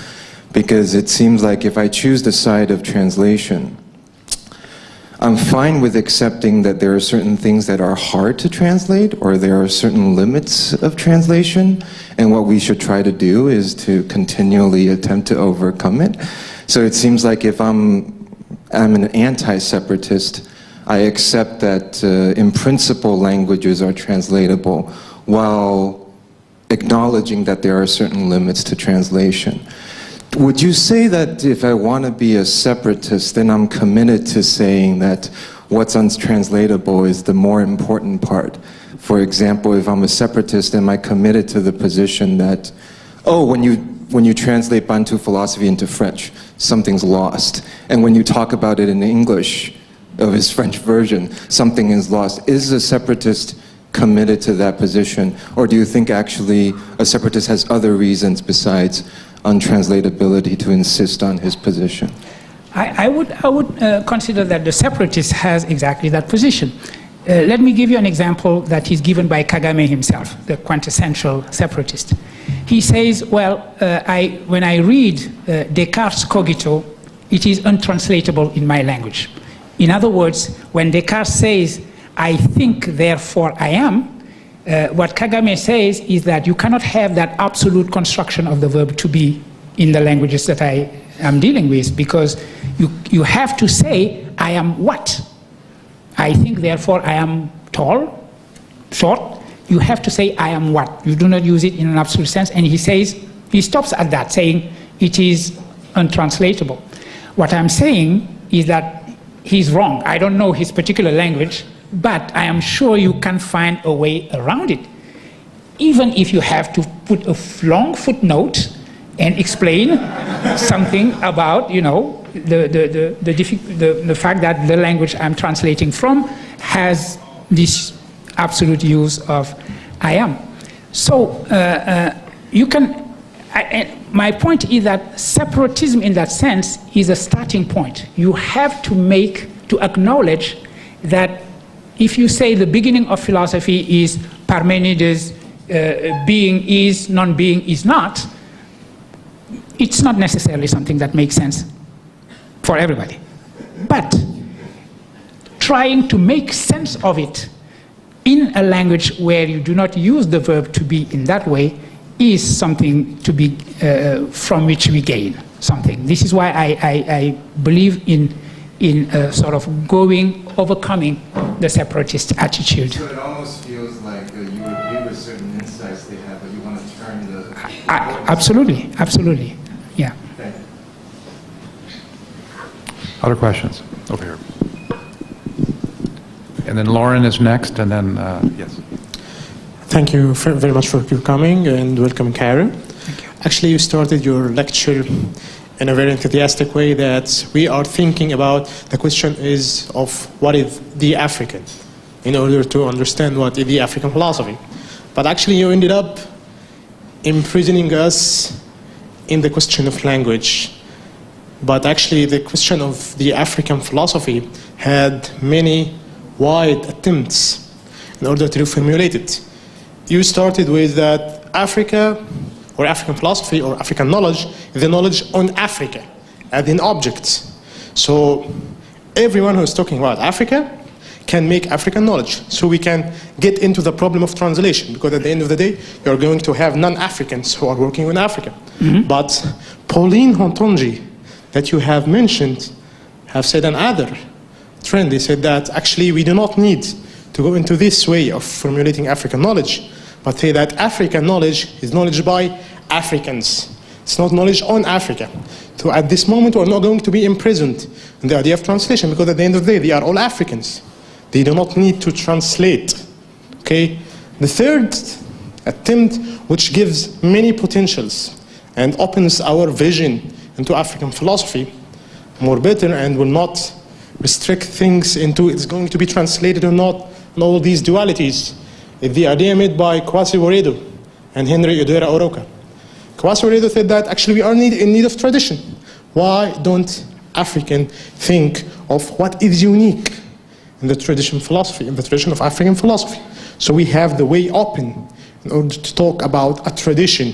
Because it seems like if I choose the side of translation, I'm fine with accepting that there are certain things that are hard to translate, or there are certain limits of translation, and what we should try to do is to continually attempt to overcome it. So it seems like if I'm an anti-separatist, I accept that in principle languages are translatable, while acknowledging that there are certain limits to translation. Would you say that if I want to be a separatist, then I'm committed to saying that what's untranslatable is the more important part? For example, if I'm a separatist, am I committed to the position that, oh, when you translate Bantu philosophy into French, something's lost. And when you talk about it in English, of his French version, something is lost. Is a separatist committed to that position? Or do you think actually a separatist has other reasons besides untranslatability to insist on his position? I would consider that the separatist has exactly that position. Let me give you an example that is given by Kagame himself, the quintessential separatist. He says, well, when I read Descartes' Cogito, it is untranslatable in my language. In other words, when Descartes says, I think, therefore I am, what Kagame says is that you cannot have that absolute construction of the verb to be in the languages that I am dealing with, because you have to say, I am what? I think, therefore I am tall, short. You have to say, I am what? You do not use it in an absolute sense. And he says, he stops at that, saying it is untranslatable. What I'm saying is that he's wrong. I don't know his particular language, but I am sure you can find a way around it. Even if you have to put a long footnote and explain something about, you know, the fact that the language I'm translating from has this absolute use of I am. So you can, my point is that separatism in that sense is a starting point. You have to acknowledge that if you say the beginning of philosophy is Parmenides, being is, non-being is not, it's not necessarily something that makes sense for everybody. But trying to make sense of it in a language where you do not use the verb to be in that way is something to be, from which we gain something. This is why I believe in sort of overcoming the separatist attitude. So it almost feels like you agree with certain insights they have, but you want to turn the... Absolutely, absolutely, yeah. Thank you. Other questions? Over here. And then Lauren is next, and then, yes. Thank you very much for your coming, and welcome, Cairo. Actually, you started your lecture in a very enthusiastic way that we are thinking about the question is of what is the African in order to understand what is the African philosophy. But actually you ended up imprisoning us in the question of language. But actually the question of the African philosophy had many wide attempts in order to formulate it. You started with that Africa, or African philosophy, or African knowledge, is the knowledge on Africa as an object. So everyone who is talking about Africa can make African knowledge. So we can get into the problem of translation, because at the end of the day, you're going to have non-Africans who are working in Africa. Mm-hmm. But Pauline Hontonji, that you have mentioned, have said another trend. They said that actually we do not need to go into this way of formulating African knowledge, but say that African knowledge is knowledge by Africans. It's not knowledge on Africa. So at this moment, we're not going to be imprisoned in the idea of translation, because at the end of the day, they are all Africans. They do not need to translate. Okay? The third attempt, which gives many potentials and opens our vision into African philosophy more better and will not restrict things into it's going to be translated or not, and all these dualities, is the idea made by Kwasi Wiredu and Henry Odera Oroka. Kwasi Wiredu said that actually we are in need of tradition. Why don't Africans think of what is unique in the tradition philosophy, in the tradition of African philosophy? So we have the way open in order to talk about a tradition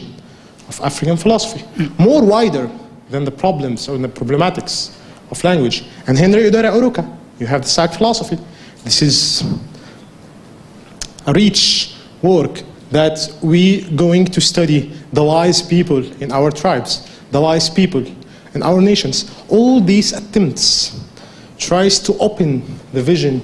of African philosophy, more wider than the problems or the problematics of language. And Henry Odera Oroka, you have the psych philosophy. This is a rich work that we going to study the wise people in our tribes, the wise people in our nations. All these attempts tries to open the vision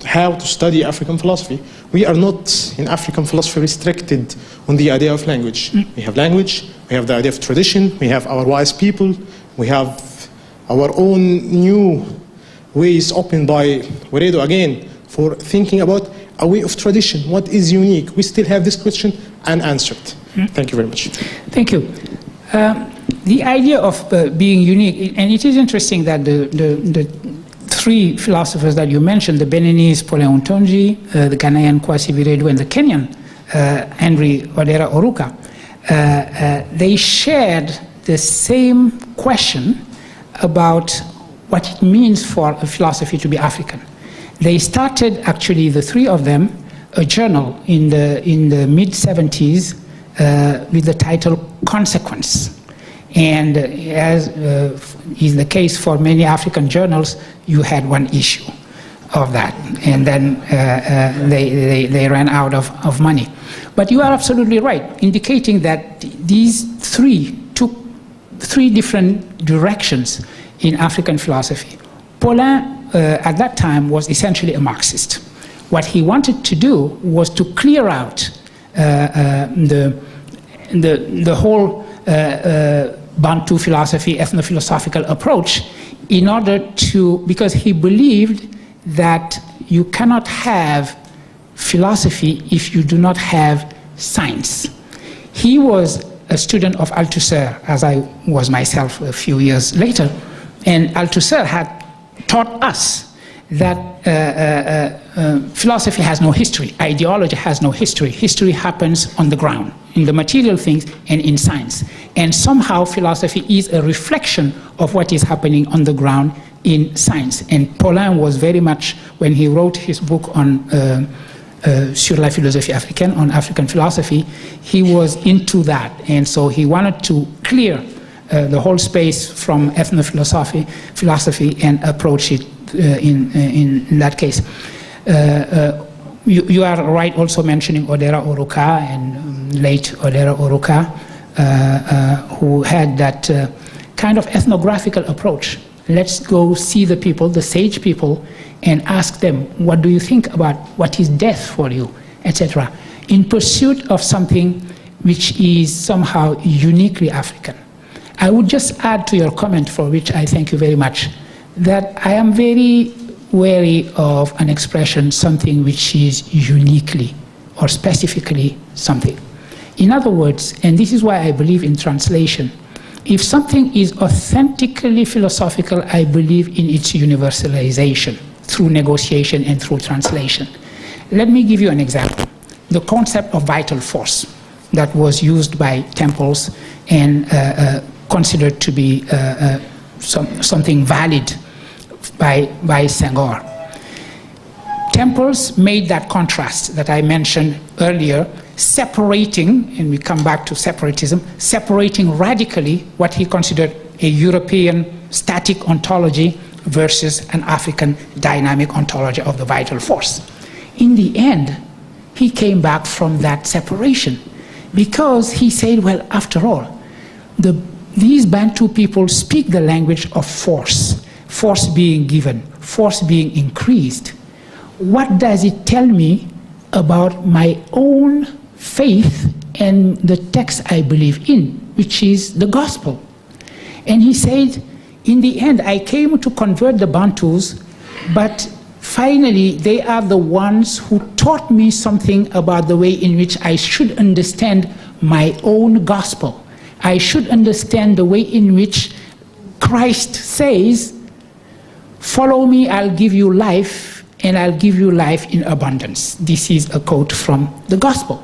how to study African philosophy. We are not in African philosophy restricted on the idea of language. We have language, we have the idea of tradition, we have our wise people, we have our own new ways opened by Wiredu again for thinking about a way of tradition, what is unique. We still have this question unanswered. Thank you very much. Thank you. The idea of being unique, and it is interesting that the three philosophers that you mentioned, the Beninese Pauline Hontonji, the Ghanaian Kwasi Wiredu, and the Kenyan Henry Odera Oroka, they shared the same question about what it means for a philosophy to be African. They started, actually, the three of them, a journal in the mid-70s with the title Consequence. And as is the case for many African journals, you had one issue of that. And then they ran out of money. But you are absolutely right, indicating that these three took three different directions in African philosophy. Paulin, at that time, was essentially a Marxist. What he wanted to do was to clear out the whole Bantu philosophy, ethno-philosophical approach, in order to, because he believed that you cannot have philosophy if you do not have science. He was a student of Althusser, as I was myself a few years later, and Althusser had taught us that philosophy has no history, ideology has no history. History happens on the ground, in the material things and in science. And somehow philosophy is a reflection of what is happening on the ground in science. And Paulin was very much, when he wrote his book on Sur la philosophie africaine, on African philosophy, he was into that. And so he wanted to clear the whole space from philosophy and approach it in that case. You are right also mentioning Odera Oruka and late Odera Oruka, who had that kind of ethnographical approach. Let's go see the people, the sage people, and ask them, what do you think about what is death for you, etc., in pursuit of something which is somehow uniquely African. I would just add to your comment, for which I thank you very much, that I am very wary of an expression, something which is uniquely or specifically something. In other words, and this is why I believe in translation, if something is authentically philosophical, I believe in its universalization through negotiation and through translation. Let me give you an example. The concept of vital force that was used by temples and considered to be something valid by Senghor. Temples made that contrast that I mentioned earlier, separating, and we come back to separatism, separating radically what he considered a European static ontology versus an African dynamic ontology of the vital force. In the end, he came back from that separation because he said, well, after all, these Bantu people speak the language of force, force being given, force being increased. What does it tell me about my own faith and the text I believe in, which is the gospel? And he said, in the end, I came to convert the Bantus, but finally they are the ones who taught me something about the way in which I should understand my own gospel. I should understand the way in which Christ says, follow me, I'll give you life, and I'll give you life in abundance. This is a quote from the gospel.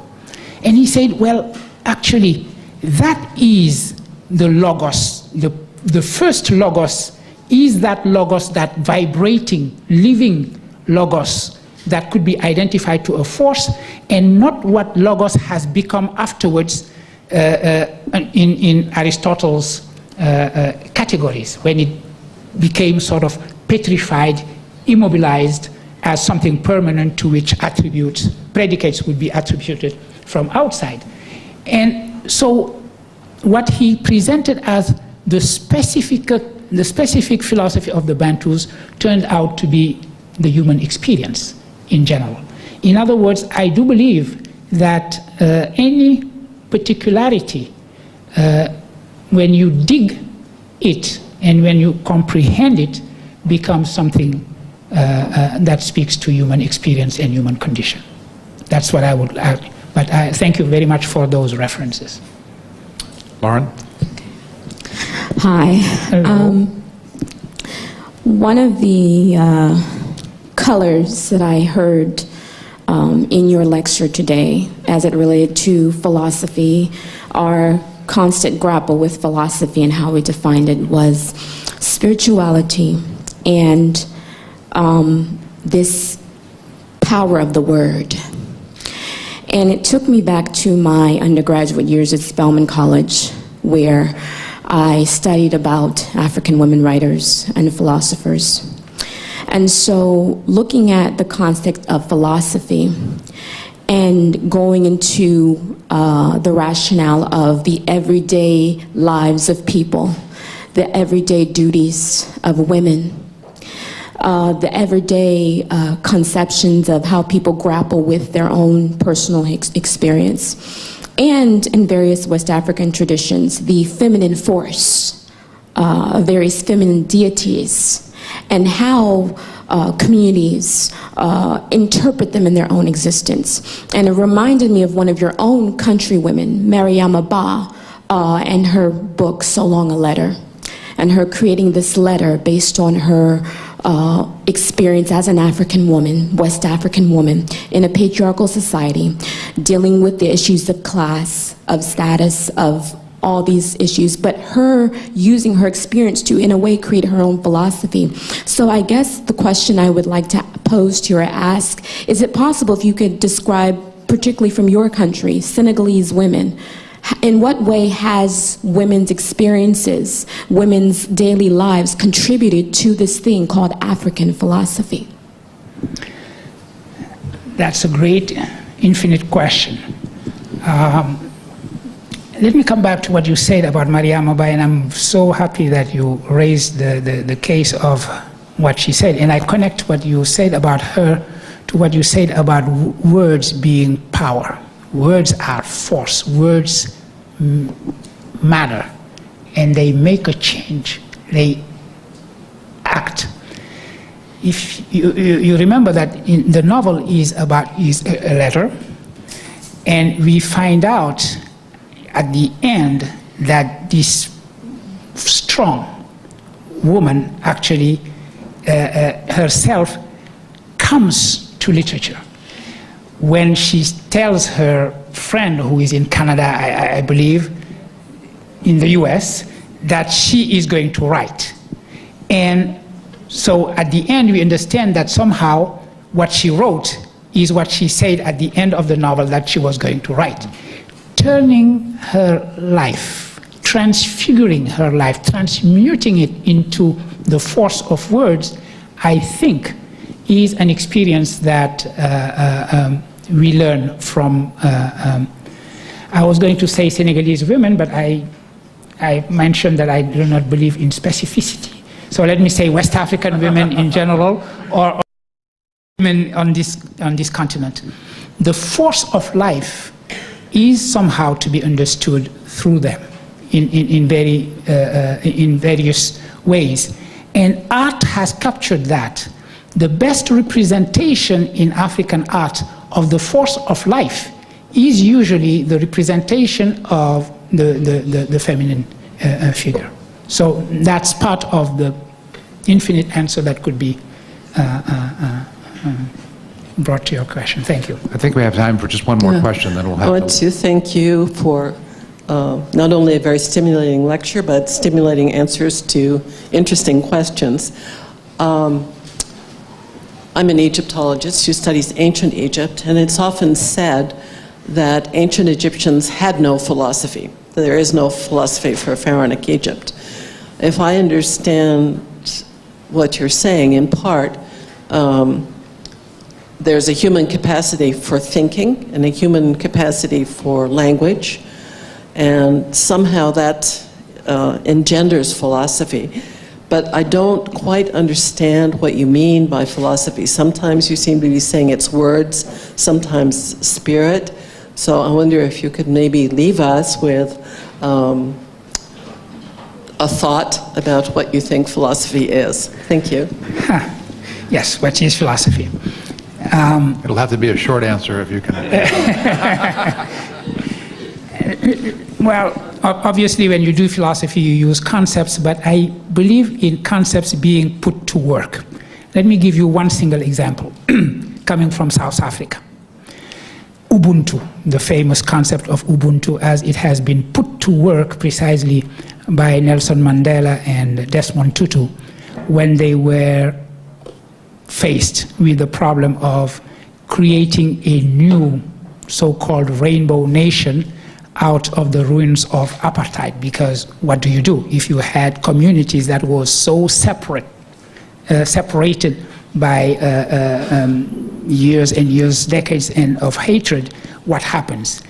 And he said, well, actually, that is the logos. The first logos is that logos, that vibrating, living logos that could be identified to a force, and not what logos has become afterwards in Aristotle's categories, when it became sort of petrified, immobilized as something permanent to which attributes, predicates would be attributed from outside. And so what he presented as the specific philosophy of the Bantus turned out to be the human experience in general. In other words, I do believe that any particularity, when you dig it and when you comprehend it, becomes something that speaks to human experience and human condition. That's what I would add. But I thank you very much for those references. Lauren? Hi. One of the colors that I heard in your lecture today as it related to philosophy, our constant grapple with philosophy and how we defined it, was spirituality and this power of the word. And it took me back to my undergraduate years at Spelman College, where I studied about African women writers and philosophers. And so looking at the context of philosophy and going into the rationale of the everyday lives of people, the everyday duties of women, the everyday conceptions of how people grapple with their own personal experience. And in various West African traditions, the feminine force, various feminine deities, and how communities interpret them in their own existence. And it reminded me of one of your own countrywomen, Mariama Ba, and her book, So Long a Letter, and her creating this letter based on her experience as an African woman, West African woman, in a patriarchal society, dealing with the issues of class, of status, of all these issues, but her using her experience to, in a way, create her own philosophy. So I guess the question I would like to pose to you or ask, is it possible if you could describe, particularly from your country, Senegalese women, in what way has women's experiences, women's daily lives contributed to this thing called African philosophy? That's a great, infinite question. Let me come back to what you said about Mariam Obai, and I'm so happy that you raised the case of what she said. And I connect what you said about her to what you said about words being power. Words are force. Words matter, and they make a change. They act. If you remember that in the novel is a letter, and we find out at the end that this strong woman actually herself comes to literature. When she tells her friend who is in Canada, I believe, in the US, that she is going to write. And so at the end we understand that somehow what she wrote is what she said at the end of the novel that she was going to write. Turning her life, transfiguring her life, transmuting it into the force of words, I think is an experience that we learn from, I was going to say Senegalese women, but I mentioned that I do not believe in specificity. So let me say West African women in general, or women on this continent. The force of life is somehow to be understood through them in various ways. And art has captured that. The best representation in African art of the force of life is usually the representation of the feminine figure. So that's part of the infinite answer that could be brought to your question. Thank you. I think we have time for just one more question, then we'll have I want to thank you for not only a very stimulating lecture, but stimulating answers to interesting questions. I'm an Egyptologist who studies ancient Egypt, and it's often said that ancient Egyptians had no philosophy. There is no philosophy for pharaonic Egypt. If I understand what you're saying, in part, there's a human capacity for thinking and a human capacity for language, and somehow that engenders philosophy. But I don't quite understand what you mean by philosophy. Sometimes you seem to be saying it's words, sometimes spirit. So I wonder if you could maybe leave us with a thought about what you think philosophy is. Thank you. Yes, what is philosophy? It'll have to be a short answer if you can. Well, obviously when you do philosophy you use concepts, but I believe in concepts being put to work. Let me give you one single example coming from South Africa. Ubuntu, the famous concept of Ubuntu as it has been put to work precisely by Nelson Mandela and Desmond Tutu when they were faced with the problem of creating a new so-called rainbow nation out of the ruins of apartheid. Because what do you do if you had communities that were so separated by years and years, decades of hatred? What happens?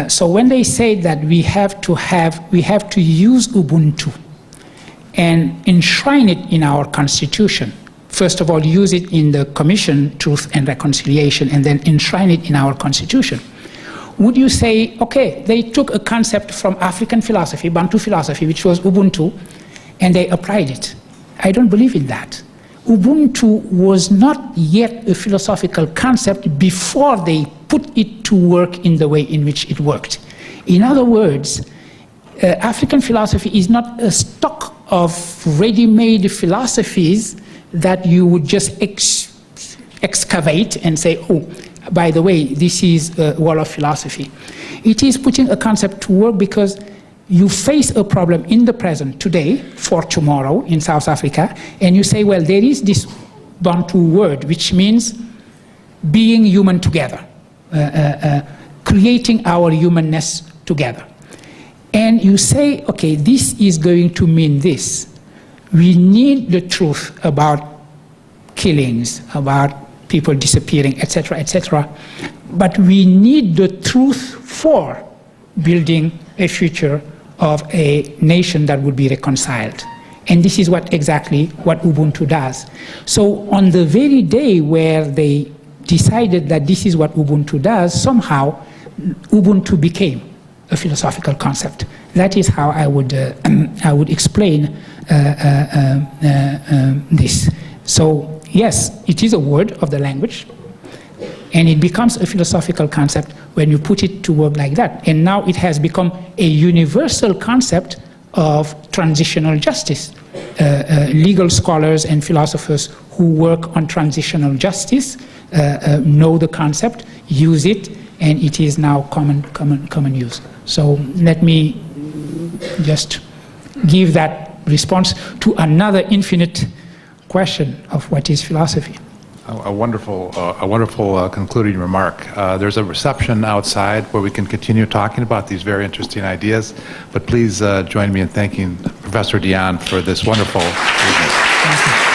So when they say that we have to use Ubuntu and enshrine it in our constitution. First of all, use it in the Commission, Truth and Reconciliation, and then enshrine it in our constitution. Would you say, okay, they took a concept from African philosophy, Bantu philosophy, which was Ubuntu, and they applied it? I don't believe in that. Ubuntu was not yet a philosophical concept before they put it to work in the way in which it worked. In other words, African philosophy is not a stock of ready-made philosophies that you would just excavate and say, oh, by the way, this is a wall of philosophy. It is putting a concept to work because you face a problem in the present today for tomorrow in South Africa, and you say, well, there is this Bantu word, which means being human together, creating our humanness together. And you say, okay, this is going to mean this. We need the truth about killings, about people disappearing, etc., etc. But we need the truth for building a future of a nation that would be reconciled. And this is exactly what Ubuntu does. So on the very day where they decided that this is what Ubuntu does, somehow Ubuntu became a philosophical concept. That is how I would explain this. So yes, it is a word of the language, and it becomes a philosophical concept when you put it to work like that. And now it has become a universal concept of transitional justice. Legal scholars and philosophers who work on transitional justice know the concept, use it, and it is now common use. So let me just give that response to another infinite question of what is philosophy. A wonderful concluding remark. There's a reception outside where we can continue talking about these very interesting ideas, but please join me in thanking Professor Dian for this wonderful evening. Thank you.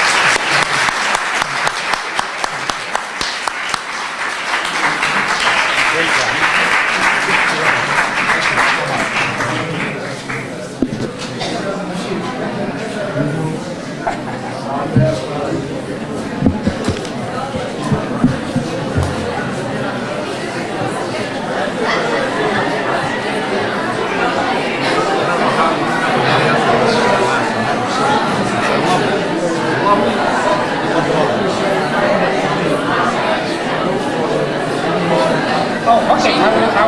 Oh, okay. I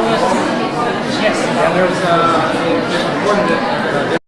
was yes, there's one that